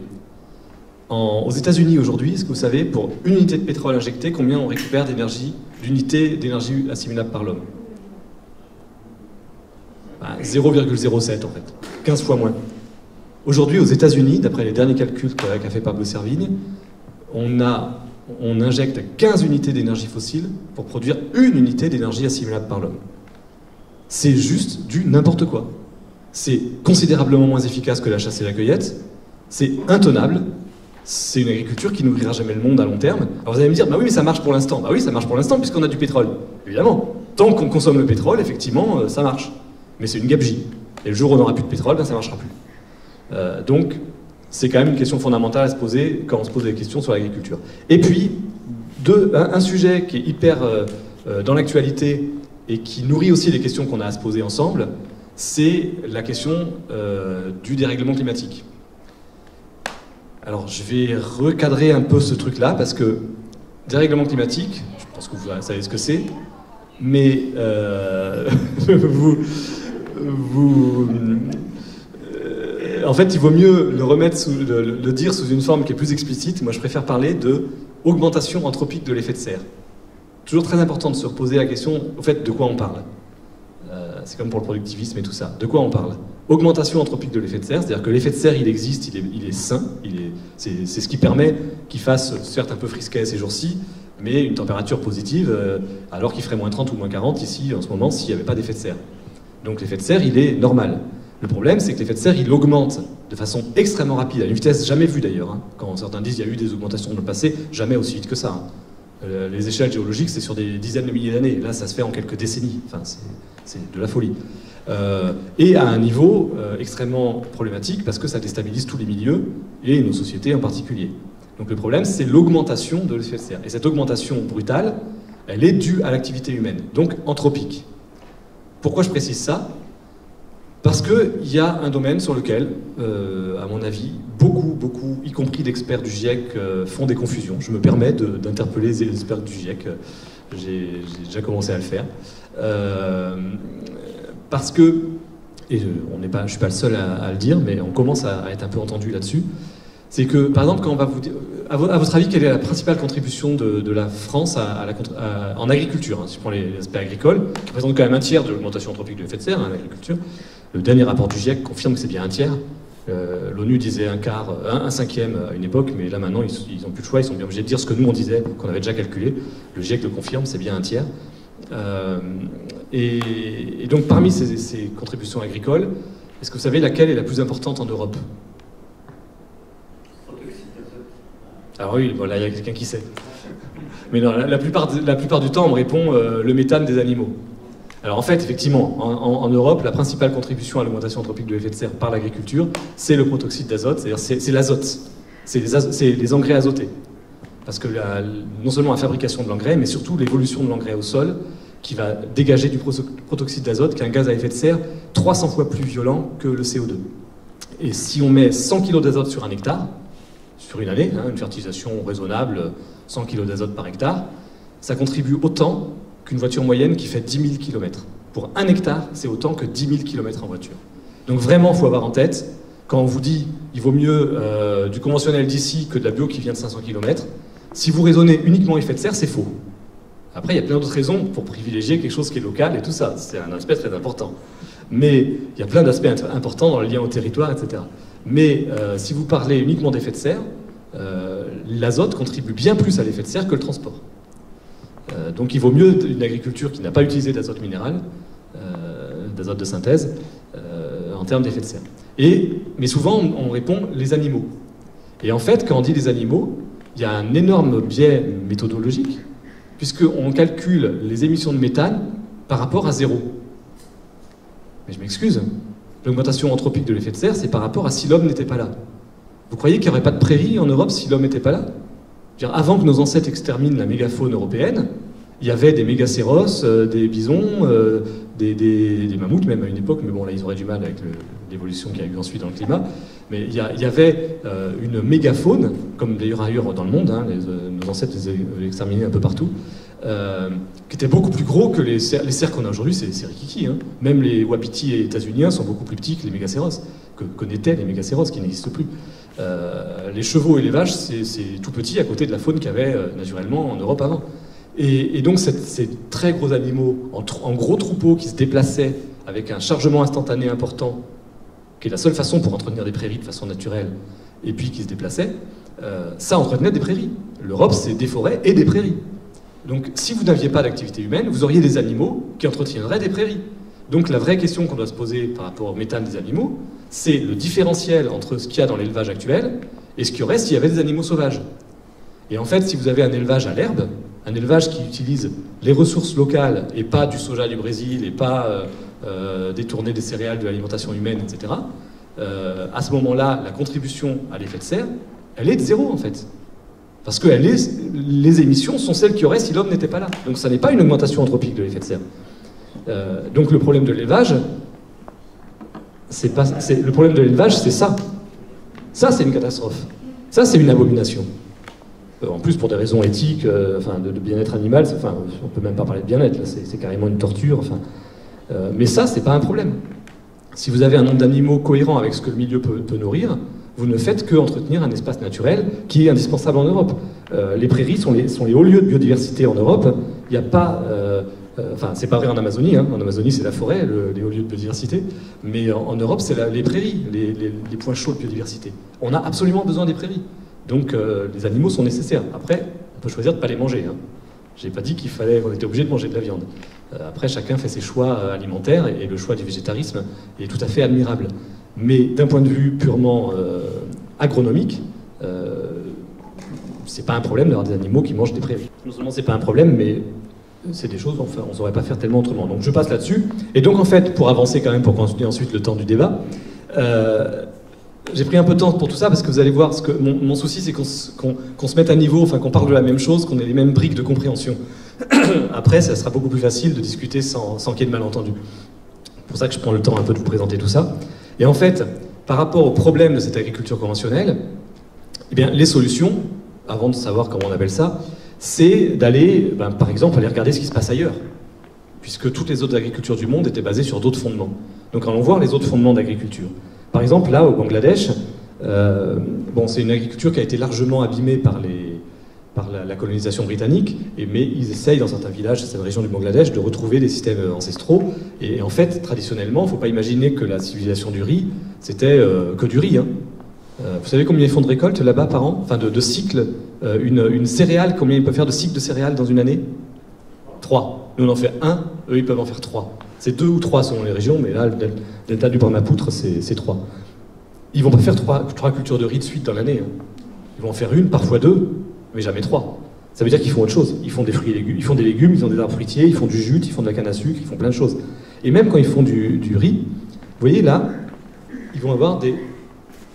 Aux États-Unis aujourd'hui, est-ce que vous savez, pour une unité de pétrole injectée, combien on récupère d'unité d'énergie assimilable par l'homme ? 0,07 en fait, 15 fois moins. Aujourd'hui, aux États-Unis, d'après les derniers calculs qu'a fait Pablo Servigne, on injecte 15 unités d'énergie fossile pour produire une unité d'énergie assimilable par l'homme. C'est juste du n'importe quoi. C'est considérablement moins efficace que la chasse et la cueillette, c'est intenable, c'est une agriculture qui nourrira jamais le monde à long terme. Alors vous allez me dire, bah oui, mais ça marche pour l'instant. Bah oui, ça marche pour l'instant puisqu'on a du pétrole. Évidemment, tant qu'on consomme le pétrole, effectivement, ça marche. Mais c'est une gabegie. Et le jour où on n'aura plus de pétrole, ben, ça ne marchera plus. Donc, c'est quand même une question fondamentale à se poser quand on se pose des questions sur l'agriculture. Et puis, un sujet qui est hyper dans l'actualité et qui nourrit aussi les questions qu'on a à se poser ensemble, c'est la question du dérèglement climatique. Alors, je vais recadrer un peu ce truc-là, parce que dérèglement climatique, je pense que vous savez ce que c'est, mais en fait, il vaut mieux le dire sous une forme qui est plus explicite. Moi, je préfère parler de augmentation anthropique de l'effet de serre. Toujours très important de se reposer la question, au fait, de quoi on parle. C'est comme pour le productivisme et tout ça. De quoi on parle? Augmentation anthropique de l'effet de serre, c'est-à-dire que l'effet de serre, il existe, il est sain, c'est ce qui permet qu'il fasse, certes un peu frisquet ces jours-ci, mais une température positive, alors qu'il ferait moins 30 ou moins 40 ici, en ce moment, s'il n'y avait pas d'effet de serre. Donc l'effet de serre, il est normal. Le problème, c'est que l'effet de serre, il augmente de façon extrêmement rapide, à une vitesse jamais vue d'ailleurs. Hein. Quand certains disent qu'il y a eu des augmentations dans le passé, jamais aussi vite que ça. Hein. Les échelles géologiques, c'est sur des dizaines de milliers d'années. Là, ça se fait en quelques décennies. Enfin, c'est de la folie. Et à un niveau extrêmement problématique, parce que ça déstabilise tous les milieux, et nos sociétés en particulier. Donc le problème, c'est l'augmentation de l'effet de serre. Et cette augmentation brutale, elle est due à l'activité humaine, donc anthropique. Pourquoi je précise ça? Parce qu'il y a un domaine sur lequel, à mon avis, beaucoup, y compris d'experts du GIEC, font des confusions. Je me permets d'interpeller les experts du GIEC, j'ai déjà commencé à le faire. Parce que, et je ne suis pas le seul à le dire, mais on commence à être un peu entendu là-dessus, c'est que, par exemple, quand on va vous dire, à votre avis, quelle est la principale contribution de la France en agriculture, hein, si je prends les aspects agricoles, qui représentent quand même un tiers de l'augmentation anthropique de l'effet de serre en agriculture. Le dernier rapport du GIEC confirme que c'est bien un tiers. L'ONU disait un cinquième à une époque, mais là maintenant ils n'ont plus le choix, ils sont bien obligés de dire ce que nous on disait, qu'on avait déjà calculé. Le GIEC le confirme, c'est bien un tiers. Et donc parmi ces contributions agricoles, est-ce que vous savez laquelle est la plus importante en Europe? Alors oui, bon, là il y a quelqu'un qui sait. Mais non, la plupart du temps on me répond le méthane des animaux. Alors en fait, effectivement, en Europe, la principale contribution à l'augmentation anthropique de l'effet de serre par l'agriculture, c'est le protoxyde d'azote, c'est-à-dire c'est l'azote, c'est les engrais azotés. Parce que non seulement la fabrication de l'engrais, mais surtout l'évolution de l'engrais au sol, qui va dégager du protoxyde d'azote, qui est un gaz à effet de serre 300 fois plus violent que le CO2. Et si on met 100 kg d'azote sur un hectare, sur une année, hein, une fertilisation raisonnable, 100 kg d'azote par hectare, ça contribue autant qu'une voiture moyenne qui fait 10 000 km. Pour un hectare, c'est autant que 10 000 km en voiture. Donc vraiment, il faut avoir en tête, quand on vous dit il vaut mieux du conventionnel d'ici que de la bio qui vient de 500 km, si vous raisonnez uniquement effet de serre, c'est faux. Après, il y a plein d'autres raisons pour privilégier quelque chose qui est local et tout ça. C'est un aspect très important. Mais il y a plein d'aspects importants dans le lien au territoire, etc. Mais si vous parlez uniquement d'effet de serre, l'azote contribue bien plus à l'effet de serre que le transport. Donc il vaut mieux une agriculture qui n'a pas utilisé d'azote minéral, d'azote de synthèse, en termes d'effet de serre. Mais souvent on répond les animaux. Et en fait, quand on dit les animaux, il y a un énorme biais méthodologique, puisqu'on calcule les émissions de méthane par rapport à zéro. Mais je m'excuse, l'augmentation anthropique de l'effet de serre, c'est par rapport à si l'homme n'était pas là. Vous croyez qu'il n'y aurait pas de prairies en Europe si l'homme n'était pas là? Avant que nos ancêtres exterminent la mégafaune européenne, il y avait des mégacéros, des bisons, des mammouths même à une époque, mais bon là ils auraient du mal avec l'évolution qu'il y a eu ensuite dans le climat. Mais il y avait une mégafaune, comme d'ailleurs ailleurs dans le monde, hein, nos ancêtres les exterminaient un peu partout, qui était beaucoup plus gros que les cerfs qu'on a aujourd'hui, c'est rikiki. Hein. Même les wapitis états-uniens sont beaucoup plus petits que les mégacéros, que n'étaient les mégacéros, qui n'existent plus. Les chevaux et les vaches, c'est tout petit à côté de la faune qu'il y avait naturellement en Europe avant. Et donc ces très gros animaux, en gros troupeaux qui se déplaçaient avec un chargement instantané important, qui est la seule façon pour entretenir des prairies de façon naturelle, et puis qui se déplaçaient, ça entretenait des prairies. L'Europe, c'est des forêts et des prairies. Donc si vous n'aviez pas d'activité humaine, vous auriez des animaux qui entretiendraient des prairies. Donc la vraie question qu'on doit se poser par rapport au méthane des animaux, c'est le différentiel entre ce qu'il y a dans l'élevage actuel et ce qu'il y aurait s'il y avait des animaux sauvages. Et en fait, si vous avez un élevage à l'herbe, un élevage qui utilise les ressources locales et pas du soja du Brésil et pas détourner des céréales de l'alimentation humaine, etc., à ce moment-là, la contribution à l'effet de serre, elle est de zéro en fait. Parce que les émissions sont celles qu'il y aurait si l'homme n'était pas là. Donc ça n'est pas une augmentation anthropique de l'effet de serre. Donc le problème de l'élevage, c'est ça. Ça, c'est une catastrophe. Ça, c'est une abomination. En plus, pour des raisons éthiques, de bien-être animal, on peut même pas parler de bien-être, là, c'est carrément une torture. Mais ça, c'est pas un problème. Si vous avez un nombre d'animaux cohérent avec ce que le milieu peut nourrir, vous ne faites que entretenir un espace naturel qui est indispensable en Europe. Les prairies sont les hauts lieux de biodiversité en Europe. Il n'y a pas... c'est pas vrai en Amazonie, hein. En Amazonie, c'est la forêt, les hauts lieux de biodiversité. Mais en Europe, c'est les prairies, les points chauds de biodiversité. On a absolument besoin des prairies. Donc les animaux sont nécessaires. Après, on peut choisir de ne pas les manger. Hein. Je n'ai pas dit qu'on était obligé de manger de la viande. Après, chacun fait ses choix alimentaires et le choix du végétarisme est tout à fait admirable. Mais d'un point de vue purement agronomique, c'est pas un problème d'avoir des animaux qui mangent des prairies. Non seulement c'est pas un problème, mais c'est des choses, enfin, on ne saurait pas faire tellement autrement. Donc je passe là-dessus. Et donc en fait, pour avancer quand même, pour continuer ensuite le temps du débat, j'ai pris un peu de temps pour tout ça parce que vous allez voir, mon souci c'est qu'on se mette à niveau, enfin qu'on parle de la même chose, qu'on ait les mêmes briques de compréhension. Après, ça sera beaucoup plus facile de discuter sans qu'il y ait de malentendus. C'est pour ça que je prends le temps un peu de vous présenter tout ça. Et en fait, par rapport au problème de cette agriculture conventionnelle, eh bien, les solutions, avant de savoir comment on appelle ça, c'est d'aller, par exemple, aller regarder ce qui se passe ailleurs. Puisque toutes les autres agricultures du monde étaient basées sur d'autres fondements. Donc allons voir les autres fondements d'agriculture. Par exemple, là, au Bangladesh, c'est une agriculture qui a été largement abîmée par la colonisation britannique, mais ils essayent dans certains villages de cette région du Bangladesh de retrouver des systèmes ancestraux. Et en fait, traditionnellement, il ne faut pas imaginer que la civilisation du riz, c'était que du riz. Hein. Vous savez combien ils font de récoltes là-bas par an? Enfin, de cycles. Une céréale, combien ils peuvent faire de cycles de céréales dans une année? 3. Nous, on en fait 1, eux, ils peuvent en faire 3. C'est 2 ou 3 selon les régions, mais là, le delta du Brahmapoutre, c'est 3. Ils vont pas faire 3 cultures de riz de suite dans l'année. Hein. Ils vont en faire 1, parfois 2, mais jamais 3. Ça veut dire qu'ils font autre chose. Ils font des fruits et légumes, ils font des légumes, ils ont des arbres fruitiers, ils font du jute, ils font de la canne à sucre, ils font plein de choses. Et même quand ils font du riz, vous voyez là, ils vont avoir des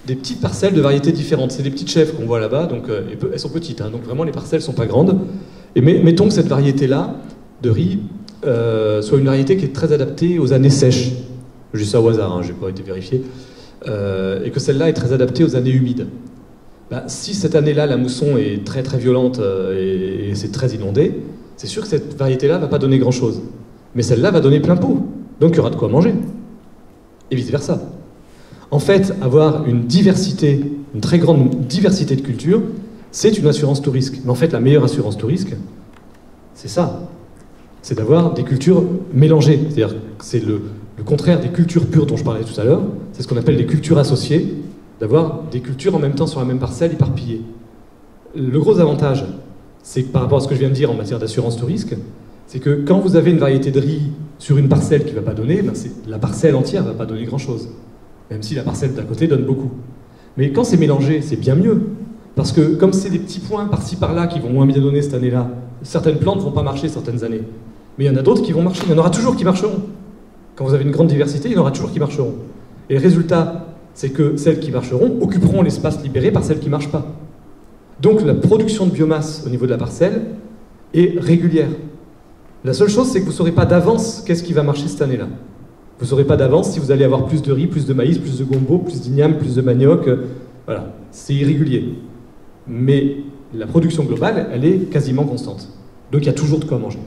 petites parcelles de variétés différentes. C'est des petites chèvres qu'on voit là-bas, donc elles sont petites, hein, donc vraiment les parcelles sont pas grandes. Et mettons que cette variété-là de riz soit une variété qui est très adaptée aux années sèches. Je dis ça au hasard, hein, je n'ai pas été vérifié. Et que celle-là est très adaptée aux années humides. Si cette année-là, la mousson est très très violente et c'est très inondé, c'est sûr que cette variété-là ne va pas donner grand-chose. Mais celle-là va donner plein pot. Donc il y aura de quoi manger. Et vice-versa. En fait, avoir une très grande diversité de cultures, c'est une assurance tout risque. Mais en fait, la meilleure assurance tout risque, c'est ça. C'est d'avoir des cultures mélangées. C'est-à-dire que c'est le contraire des cultures pures dont je parlais tout à l'heure. C'est ce qu'on appelle les cultures associées, d'avoir des cultures en même temps sur la même parcelle éparpillées. Le gros avantage, c'est que par rapport à ce que je viens de dire en matière d'assurance tout risque, c'est que quand vous avez une variété de riz sur une parcelle qui ne va pas donner, la parcelle entière ne va pas donner grand-chose. Même si la parcelle d'à côté donne beaucoup. Mais quand c'est mélangé, c'est bien mieux. Parce que comme c'est des petits points par-ci par-là qui vont moins bien donner cette année-là, certaines plantes ne vont pas marcher certaines années. Mais il y en a d'autres qui vont marcher. Il y en aura toujours qui marcheront. Quand vous avez une grande diversité, il y en aura toujours qui marcheront. Et le résultat, c'est que celles qui marcheront occuperont l'espace libéré par celles qui ne marchent pas. Donc la production de biomasse au niveau de la parcelle est régulière. La seule chose, c'est que vous ne saurez pas d'avance qu'est-ce qui va marcher cette année-là. Vous ne saurez pas d'avance si vous allez avoir plus de riz, plus de maïs, plus de gombo, plus d'igname, plus de manioc. Voilà, c'est irrégulier. Mais la production globale, elle est quasiment constante. Donc il y a toujours de quoi manger.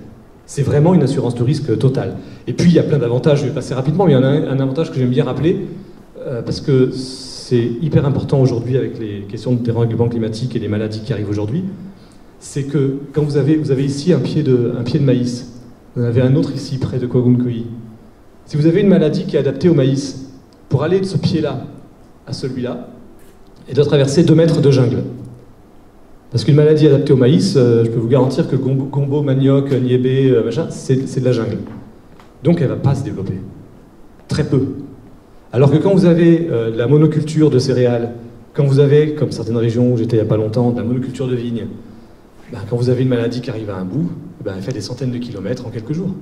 C'est vraiment une assurance de risque totale. Et puis il y a plein d'avantages, je vais passer rapidement, mais il y en a un avantage que j'aime bien rappeler, parce que c'est hyper important aujourd'hui avec les questions de dérèglement climatique et les maladies qui arrivent aujourd'hui, c'est que quand vous avez ici un pied de maïs, vous en avez un autre ici près de Kwagunkoyi. Si vous avez une maladie qui est adaptée au maïs, pour aller de ce pied-là à celui-là, et de traverser 2 mètres de jungle. Parce qu'une maladie adaptée au maïs, je peux vous garantir que le gombo, manioc, niébé, machin, c'est de la jungle. Donc elle ne va pas se développer. Très peu. Alors que quand vous avez de la monoculture de céréales, quand vous avez, comme certaines régions où j'étais il n'y a pas longtemps, de la monoculture de vignes, ben, quand vous avez une maladie qui arrive à un bout, ben, elle fait des centaines de kilomètres en quelques jours.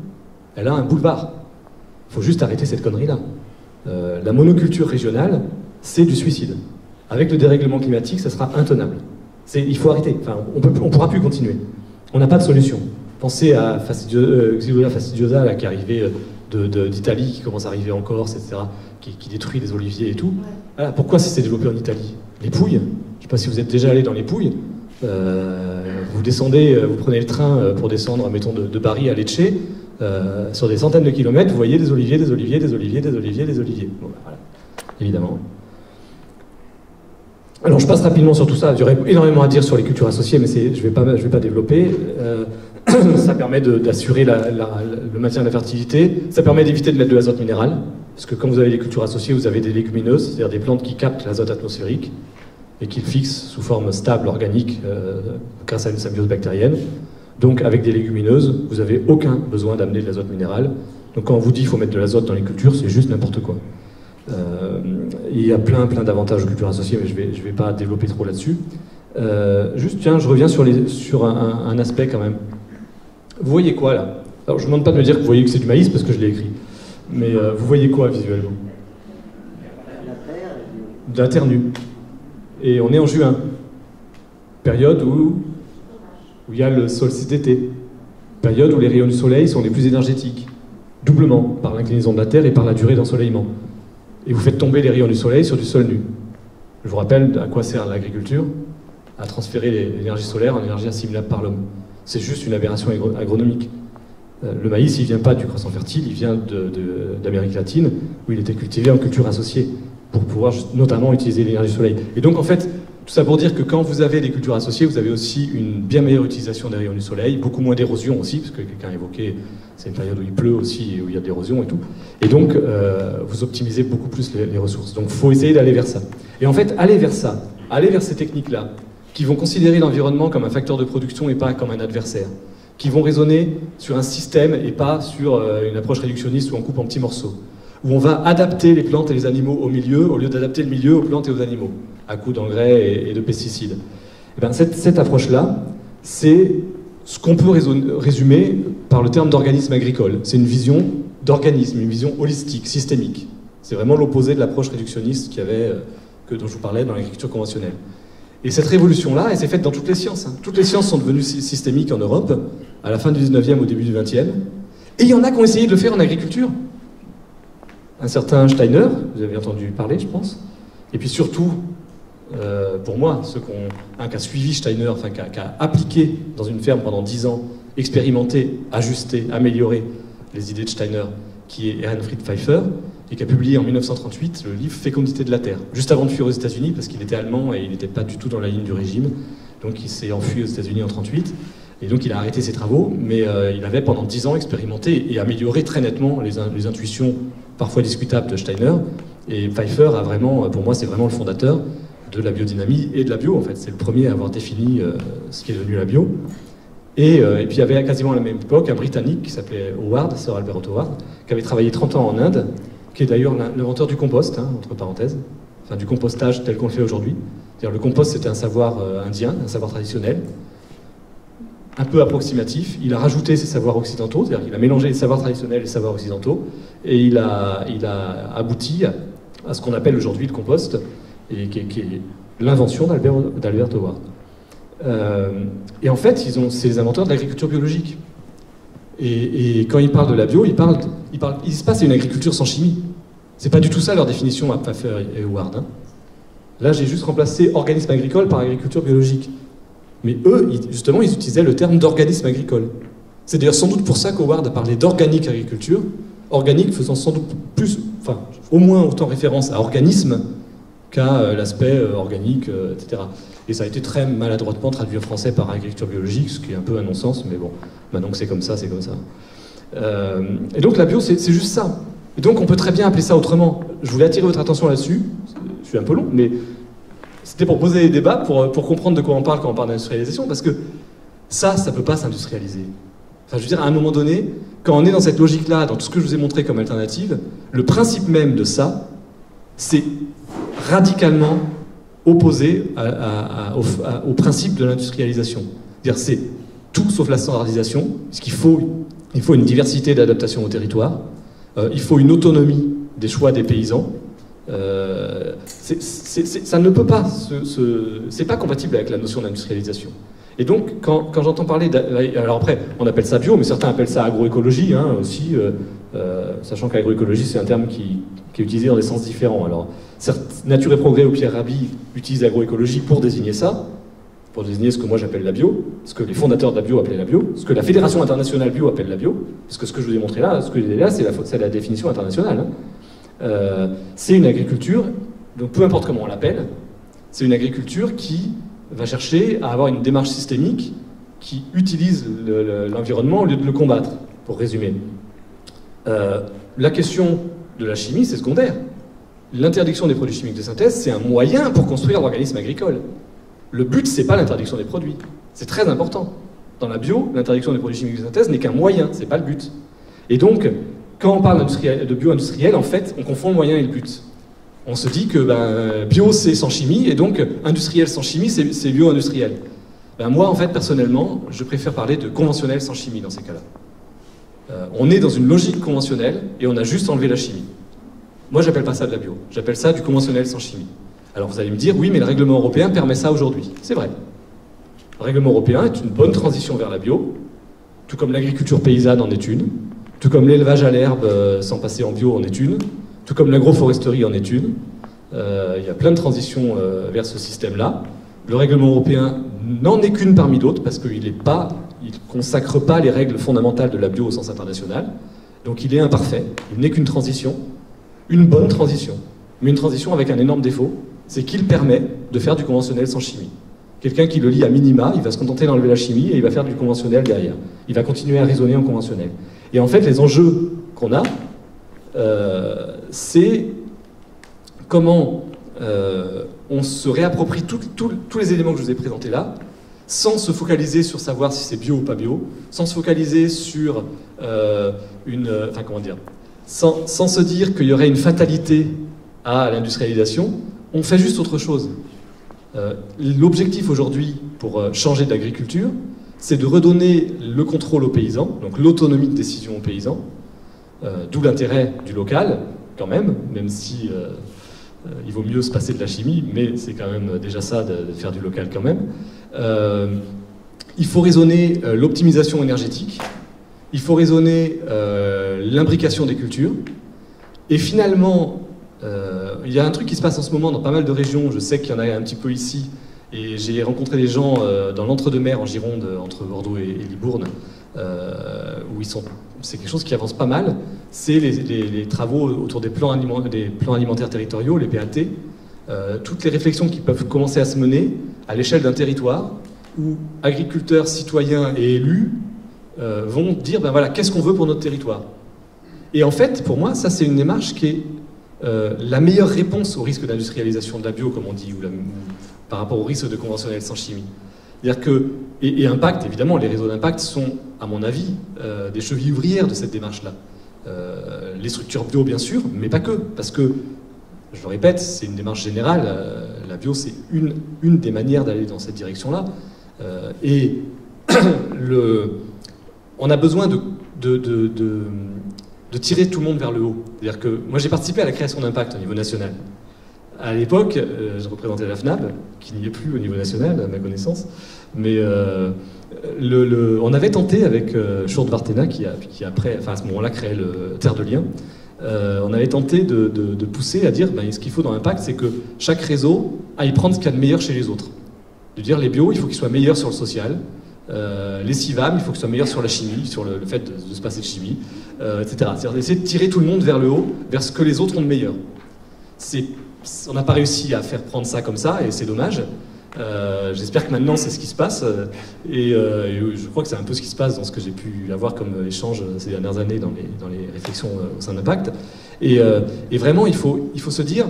Elle a un boulevard. Il faut juste arrêter cette connerie-là. La monoculture régionale, c'est du suicide. Avec le dérèglement climatique, ça sera intenable. Il faut arrêter. Enfin, on ne pourra plus continuer. On n'a pas de solution. Pensez à Xylella fastidiosa là, qui est arrivé d'Italie, qui commence à arriver en Corse, etc., qui détruit les oliviers et tout. Voilà, pourquoi ça s'est développé en Italie? Les Pouilles, je ne sais pas si vous êtes déjà allé dans les Pouilles, vous descendez, vous prenez le train pour descendre, mettons, de Bari à Lecce, sur des centaines de kilomètres, vous voyez des oliviers, des oliviers, des oliviers, des oliviers, des oliviers. Bon, ben, voilà, évidemment. Alors je passe rapidement sur tout ça, il y aurait énormément à dire sur les cultures associées, mais je ne vais pas développer. Ça permet d'assurer le maintien de la fertilité, ça permet d'éviter de mettre de l'azote minéral, parce que quand vous avez des cultures associées, vous avez des légumineuses, c'est-à-dire des plantes qui captent l'azote atmosphérique et qui le fixent sous forme stable, organique, grâce à une symbiose bactérienne. Donc avec des légumineuses, vous n'avez aucun besoin d'amener de l'azote minéral. Donc quand on vous dit qu'il faut mettre de l'azote dans les cultures, c'est juste n'importe quoi. Il y a plein d'avantages aux cultures associées, mais je vais pas développer trop là-dessus. Juste, tiens, je reviens sur un aspect quand même. Vous voyez quoi là? Alors je ne demande pas de me dire que vous voyez que c'est du maïs parce que je l'ai écrit. Mais vous voyez quoi visuellement? De la terre nue. Et on est en juin. Période où il y a le solstice d'été. Période où les rayons du soleil sont les plus énergétiques. Doublement, par l'inclinaison de la Terre et par la durée d'ensoleillement. Et vous faites tomber les rayons du soleil sur du sol nu. Je vous rappelle à quoi sert l'agriculture, à transférer l'énergie solaire en énergie assimilable par l'homme. C'est juste une aberration agronomique. Le maïs, il ne vient pas du croissant fertile, il vient d'Amérique latine, où il était cultivé en culture associée, pour pouvoir notamment utiliser l'énergie du soleil. Et donc en fait, tout ça pour dire que quand vous avez des cultures associées, vous avez aussi une bien meilleure utilisation des rayons du soleil, beaucoup moins d'érosion aussi, parce que quelqu'un a évoqué, c'est une période où il pleut aussi, et où il y a de l'érosion et tout. Et donc, vous optimisez beaucoup plus les ressources. Donc il faut essayer d'aller vers ça. Et en fait, aller vers ça, aller vers ces techniques-là, qui vont considérer l'environnement comme un facteur de production et pas comme un adversaire, qui vont raisonner sur un système et pas sur une approche réductionniste où on coupe en petits morceaux, où on va adapter les plantes et les animaux au milieu, au lieu d'adapter le milieu aux plantes et aux animaux, à coup d'engrais et de pesticides. Et bien, cette approche-là, c'est ce qu'on peut résumer par le terme d'organisme agricole. C'est une vision d'organisme, une vision holistique, systémique. C'est vraiment l'opposé de l'approche réductionniste dont je vous parlais dans l'agriculture conventionnelle. Et cette révolution-là, elle s'est faite dans toutes les sciences. Hein. Toutes les sciences sont devenues systémiques en Europe, à la fin du 19e, au début du 20e. Et il y en a qui ont essayé de le faire en agriculture. Un certain Steiner, vous avez entendu parler, je pense. Et puis surtout, pour moi, un qui a suivi Steiner, enfin qui a appliqué dans une ferme pendant 10 ans, expérimenté, ajusté, amélioré les idées de Steiner, qui est Ehrenfried Pfeiffer, et qui a publié en 1938 le livre Fécondité de la Terre, juste avant de fuir aux États-Unis, parce qu'il était allemand et il n'était pas du tout dans la ligne du régime. Donc il s'est enfui aux États-Unis en 1938, et donc il a arrêté ses travaux, mais il avait pendant 10 ans expérimenté et amélioré très nettement les intuitions parfois discutables de Steiner. Et Pfeiffer a vraiment, pour moi, c'est vraiment le fondateur de la biodynamie et de la bio, en fait. C'est le premier à avoir défini ce qui est devenu la bio. Et puis il y avait quasiment à la même époque un Britannique qui s'appelait Howard, Sir Albert Howard, qui avait travaillé 30 ans en Inde, qui est d'ailleurs l'inventeur du compost, hein, entre parenthèses, enfin du compostage tel qu'on le fait aujourd'hui. C'est-à-dire le compost, c'était un savoir indien, un savoir traditionnel, un peu approximatif. Il a rajouté ses savoirs occidentaux, c'est-à-dire qu'il a mélangé les savoirs traditionnels et les savoirs occidentaux, et il a abouti à ce qu'on appelle aujourd'hui le compost, et qui est l'invention d'Albert Howard. Et en fait, c'est les inventeurs de l'agriculture biologique. Et quand ils parlent de la bio, ils disent pas c'est une agriculture sans chimie. C'est pas du tout ça leur définition à Pfeiffer et Howard. Hein. Là, j'ai juste remplacé organisme agricole par agriculture biologique. Mais eux, justement, ils utilisaient le terme d'organisme agricole. C'est d'ailleurs sans doute pour ça qu'Howard a parlé d'organique agriculture, organique faisant sans doute au moins autant référence à organisme qu'à l'aspect organique, etc. Et ça a été très maladroitement traduit en français par agriculture biologique, ce qui est un peu un non-sens, mais bon, maintenant que c'est comme ça, c'est comme ça. Et donc la bio, c'est juste ça. Et donc on peut très bien appeler ça autrement. Je voulais attirer votre attention là-dessus, je suis un peu long, mais c'était pour poser des débats, pour comprendre de quoi on parle quand on parle d'industrialisation, parce que ça ne peut pas s'industrialiser. Enfin, je veux dire, à un moment donné, quand on est dans cette logique-là, dans tout ce que je vous ai montré comme alternative, le principe même de ça, c'est radicalement opposé au principe de l'industrialisation. C'est-à-dire, c'est tout sauf la standardisation, parce qu'il faut une diversité d'adaptation au territoire, il faut une autonomie des choix des paysans. Ça ne peut pas, c'est pas compatible avec la notion d'industrialisation. Et donc, quand j'entends parler, alors après, on appelle ça bio, mais certains appellent ça agroécologie aussi, sachant qu'agroécologie, c'est un terme qui est utilisé dans des sens différents. Alors, certes, Nature et Progrès ou Pierre Rabhi utilisent l'agroécologie pour désigner ça, pour désigner ce que moi j'appelle la bio, ce que les fondateurs de la bio appelaient la bio, ce que la Fédération internationale bio appelle la bio, parce que ce que je vous ai montré là, ce que j'ai là, c'est la définition internationale. C'est une agriculture, donc peu importe comment on l'appelle, c'est une agriculture qui va chercher à avoir une démarche systémique qui utilise l'environnement au lieu de le combattre, pour résumer. La question de la chimie, c'est secondaire. L'interdiction des produits chimiques de synthèse, c'est un moyen pour construire l'organisme agricole. Le but, c'est pas l'interdiction des produits. C'est très important. Dans la bio, l'interdiction des produits chimiques de synthèse n'est qu'un moyen, c'est pas le but. Et donc, quand on parle de bio-industriel, en fait, on confond le moyen et le but. On se dit que bio, c'est sans chimie, et donc industriel sans chimie, c'est bio-industriel. Moi, en fait, personnellement, je préfère parler de conventionnel sans chimie dans ces cas-là. On est dans une logique conventionnelle, et on a juste enlevé la chimie. Moi, j'appelle pas ça de la bio. J'appelle ça du conventionnel sans chimie. Alors vous allez me dire, oui, mais le règlement européen permet ça aujourd'hui. C'est vrai. Le règlement européen est une bonne transition vers la bio, tout comme l'agriculture paysanne en est une, tout comme l'élevage à l'herbe sans passer en bio en est une, tout comme l'agroforesterie en est une. Il y a plein de transitions vers ce système-là. Le règlement européen n'en est qu'une parmi d'autres, parce qu'il ne consacre pas les règles fondamentales de la bio au sens international. Donc il est imparfait, il n'est qu'une transition, une bonne transition, mais une transition avec un énorme défaut, c'est qu'il permet de faire du conventionnel sans chimie. Quelqu'un qui le lit à minima, il va se contenter d'enlever la chimie et il va faire du conventionnel derrière. Il va continuer à raisonner en conventionnel. Et en fait, les enjeux qu'on a, c'est comment on se réapproprie tous les éléments que je vous ai présentés là, sans se focaliser sur savoir si c'est bio ou pas bio, sans se focaliser sur sans se dire qu'il y aurait une fatalité à l'industrialisation. On fait juste autre chose. L'objectif aujourd'hui pour changer d'agriculture, c'est de redonner le contrôle aux paysans, donc l'autonomie de décision aux paysans, d'où l'intérêt du local, quand même si il vaut mieux se passer de la chimie, mais c'est quand même déjà ça de faire du local quand même. Il faut raisonner l'optimisation énergétique, il faut raisonner l'imbrication des cultures, et finalement, il y a un truc qui se passe en ce moment dans pas mal de régions, je sais qu'il y en a un petit peu ici, et j'ai rencontré des gens dans l'entre-deux-mer en Gironde, entre Bordeaux et Libourne, où c'est quelque chose qui avance pas mal, c'est les travaux autour des plans alimentaires territoriaux, les PAT, toutes les réflexions qui peuvent commencer à se mener à l'échelle d'un territoire, où agriculteurs, citoyens et élus vont dire, ben voilà, qu'est-ce qu'on veut pour notre territoire? Et en fait, pour moi, ça c'est une démarche qui est la meilleure réponse au risque d'industrialisation de la bio, comme on dit, ou par rapport au risque de conventionnel sans chimie. C'est-à-dire que, et impact, évidemment, les réseaux d'impact sont, à mon avis, des chevilles ouvrières de cette démarche-là. Les structures bio, bien sûr, mais pas que, parce que, je le répète, c'est une démarche générale, la bio, c'est une des manières d'aller dans cette direction-là. On a besoin de tirer tout le monde vers le haut. C'est-à-dire que moi j'ai participé à la création d'impact au niveau national. À l'époque, je représentais la FNAB, qui n'y est plus au niveau national, à ma connaissance, mais on avait tenté avec Sjoerd Vartena, qui après, enfin à ce moment-là, créait le Terre de Liens, on avait tenté de pousser à dire, ce qu'il faut dans l'impact, c'est que chaque réseau aille prendre ce qu'il y a de meilleur chez les autres. De dire, les bio, il faut qu'ils soient meilleurs sur le social, les CIVAM, il faut qu'ils soient meilleurs sur la chimie, sur le fait de se passer de chimie, etc. C'est-à-dire d'essayer de tirer tout le monde vers le haut, vers ce que les autres ont de meilleur. On n'a pas réussi à faire prendre ça comme ça, et c'est dommage. J'espère que maintenant c'est ce qui se passe, et je crois que c'est un peu ce qui se passe dans ce que j'ai pu avoir comme échange ces dernières années dans les réflexions au sein d'Impact. Et vraiment, il faut se dire,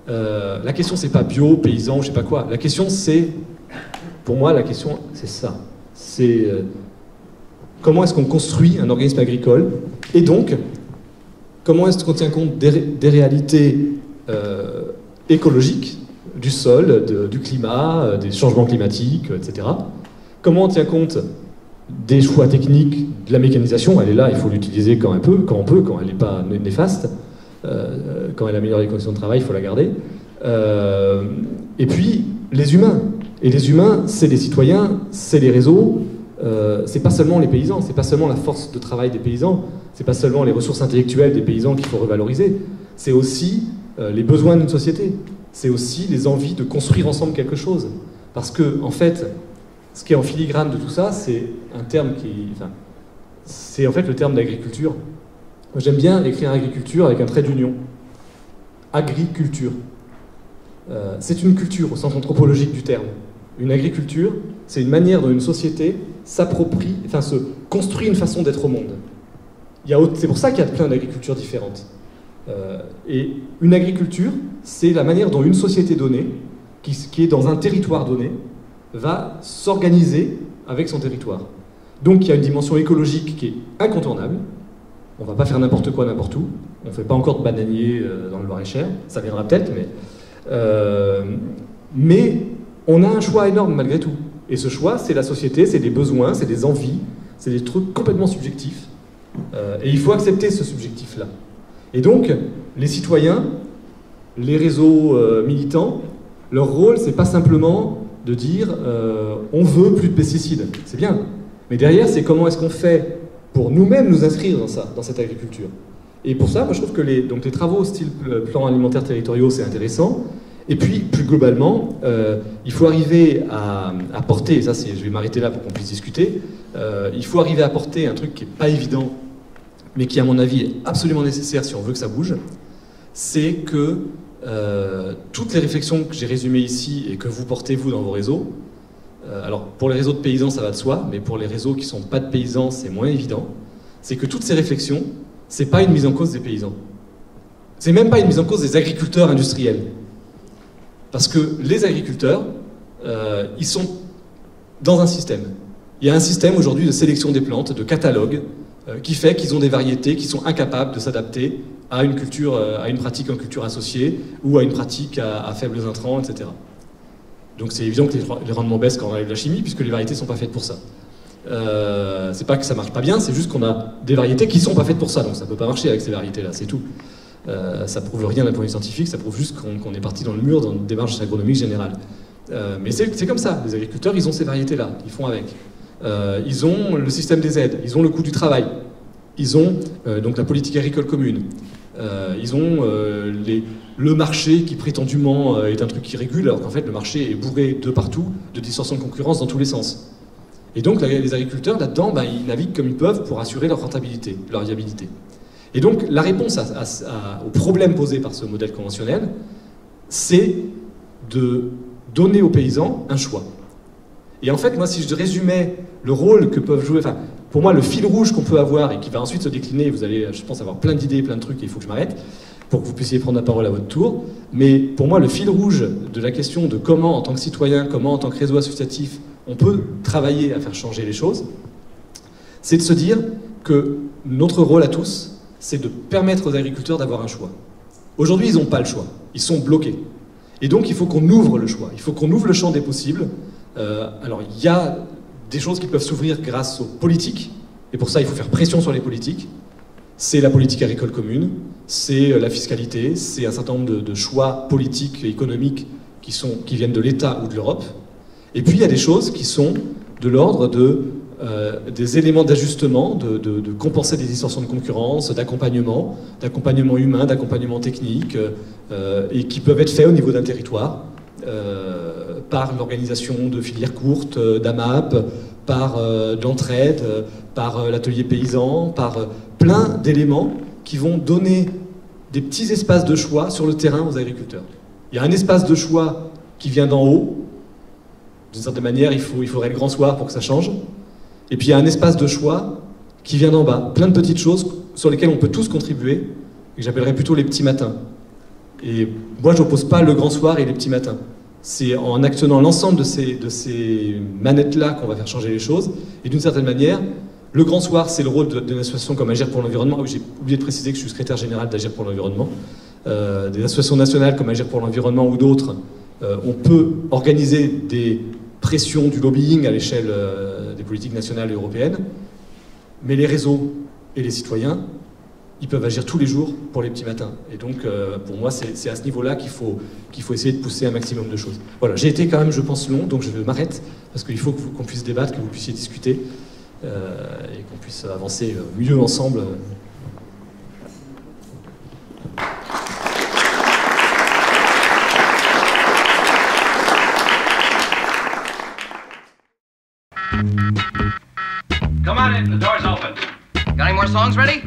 la question c'est pas bio, paysan, je sais pas quoi. La question c'est, pour moi, la question c'est ça. C'est comment est-ce qu'on construit un organisme agricole, et donc comment est-ce qu'on tient compte des réalités écologiques, du sol, du climat, des changements climatiques, etc. Comment on tient compte des choix techniques, de la mécanisation, elle est là, il faut l'utiliser quand on peut, quand elle n'est pas néfaste. Quand elle améliore les conditions de travail, il faut la garder. Et puis, les humains. Et les humains, c'est les citoyens, c'est les réseaux, c'est pas seulement les paysans, c'est pas seulement la force de travail des paysans, c'est pas seulement les ressources intellectuelles des paysans qu'il faut revaloriser, c'est aussi les besoins d'une société, c'est aussi les envies de construire ensemble quelque chose. Parce que, en fait, ce qui est en filigrane de tout ça, c'est un terme c'est en fait le terme d'agriculture. J'aime bien écrire agriculture avec un trait d'union. Agriculture. C'est une culture au sens anthropologique du terme. Une agriculture, c'est une manière dont une société s'approprie, se construit une façon d'être au monde. C'est pour ça qu'il y a plein d'agricultures différentes. Et une agriculture, c'est la manière dont une société donnée, qui est dans un territoire donné, va s'organiser avec son territoire. Donc il y a une dimension écologique qui est incontournable. On ne va pas faire n'importe quoi n'importe où. On ne fait pas encore de bananier dans le Loir-et-Cher. Ça viendra peut-être, mais on a un choix énorme malgré tout. Et ce choix, c'est la société, c'est des besoins, c'est des envies, c'est des trucs complètement subjectifs. Et il faut accepter ce subjectif-là. Et donc, les citoyens, les réseaux militants, leur rôle, c'est pas simplement de dire on veut plus de pesticides. C'est bien. Mais derrière, c'est comment est-ce qu'on fait pour nous-mêmes nous inscrire dans cette agriculture. Et pour ça, moi, je trouve que les travaux style plan alimentaire territoriaux, c'est intéressant. Et puis, plus globalement, il faut arriver à porter, et ça, je vais m'arrêter là pour qu'on puisse discuter, il faut arriver à porter un truc qui n'est pas évident, mais qui, à mon avis, est absolument nécessaire si on veut que ça bouge, c'est que toutes les réflexions que j'ai résumées ici et que vous portez, vous, dans vos réseaux, alors, pour les réseaux de paysans, ça va de soi, mais pour les réseaux qui ne sont pas de paysans, c'est moins évident. C'est que toutes ces réflexions, c'est pas une mise en cause des paysans. C'est même pas une mise en cause des agriculteurs industriels. Parce que les agriculteurs, ils sont dans un système. Il y a un système aujourd'hui de sélection des plantes, de catalogue, qui fait qu'ils ont des variétés qui sont incapables de s'adapter à une pratique en culture associée, ou à une pratique à faibles intrants, etc. Donc c'est évident que les rendements baissent quand on enlève la chimie, puisque les variétés ne sont pas faites pour ça. C'est pas que ça marche pas bien, c'est juste qu'on a des variétés qui sont pas faites pour ça, donc ça peut pas marcher avec ces variétés-là, c'est tout. Ça prouve rien d'un point de vue scientifique, ça prouve juste qu'on est parti dans le mur dans une démarche agronomique générale. Mais c'est comme ça, les agriculteurs, ils ont ces variétés-là, ils font avec. Ils ont le système des aides, ils ont le coût du travail, ils ont donc la politique agricole commune, ils ont le marché qui prétendument est un truc qui régule, alors qu'en fait le marché est bourré de partout, de distorsions de concurrence dans tous les sens. Et donc les agriculteurs, là-dedans, ils naviguent comme ils peuvent pour assurer leur rentabilité, leur viabilité. Et donc la réponse au problème posé par ce modèle conventionnel, c'est de donner aux paysans un choix. Et en fait, moi, si je résumais le rôle que peuvent jouer, pour moi, le fil rouge qu'on peut avoir et qui va ensuite se décliner, vous allez, je pense, avoir plein d'idées, plein de trucs, et il faut que je m'arrête, pour que vous puissiez prendre la parole à votre tour. Mais pour moi, le fil rouge de la question de comment, en tant que citoyen, comment, en tant que réseau associatif, on peut travailler à faire changer les choses, c'est de se dire que notre rôle à tous, c'est de permettre aux agriculteurs d'avoir un choix. Aujourd'hui, ils n'ont pas le choix, ils sont bloqués. Et donc, il faut qu'on ouvre le choix, il faut qu'on ouvre le champ des possibles. Alors, il y a des choses qui peuvent s'ouvrir grâce aux politiques, et pour ça, il faut faire pression sur les politiques. C'est la politique agricole commune, c'est la fiscalité, c'est un certain nombre de choix politiques et économiques qui viennent de l'État ou de l'Europe. Et puis, il y a des choses qui sont de l'ordre des éléments d'ajustement, de compenser des distorsions de concurrence, d'accompagnement humain, d'accompagnement technique, et qui peuvent être faits au niveau d'un territoire, par l'organisation de filières courtes, d'AMAP, par de l'entraide, par l'atelier paysan, par plein d'éléments qui vont donner des petits espaces de choix sur le terrain aux agriculteurs. Il y a un espace de choix qui vient d'en haut. D'une certaine manière, il faudrait le grand soir pour que ça change. Et puis il y a un espace de choix qui vient d'en bas. Plein de petites choses sur lesquelles on peut tous contribuer et que j'appellerais plutôt les petits matins. Et moi, je n'oppose pas le grand soir et les petits matins. C'est en actionnant l'ensemble de ces manettes-là qu'on va faire changer les choses. Et d'une certaine manière, le grand soir, c'est le rôle d'une association comme Agir pour l'environnement. J'ai oublié de préciser que je suis secrétaire général d'Agir pour l'environnement. Des associations nationales comme Agir pour l'environnement ou d'autres, on peut organiser des pressions du lobbying à l'échelle des politiques nationales et européennes. Mais les réseaux et les citoyens, ils peuvent agir tous les jours pour les petits matins. Et donc, pour moi, c'est à ce niveau-là qu'il faut essayer de pousser un maximum de choses. Voilà, j'ai été quand même, je pense, long, donc je m'arrête, parce qu'il faut qu'on puisse débattre, que vous puissiez discuter, et qu'on puisse avancer mieux ensemble. Come on in, the door's open. Got any more songs ready?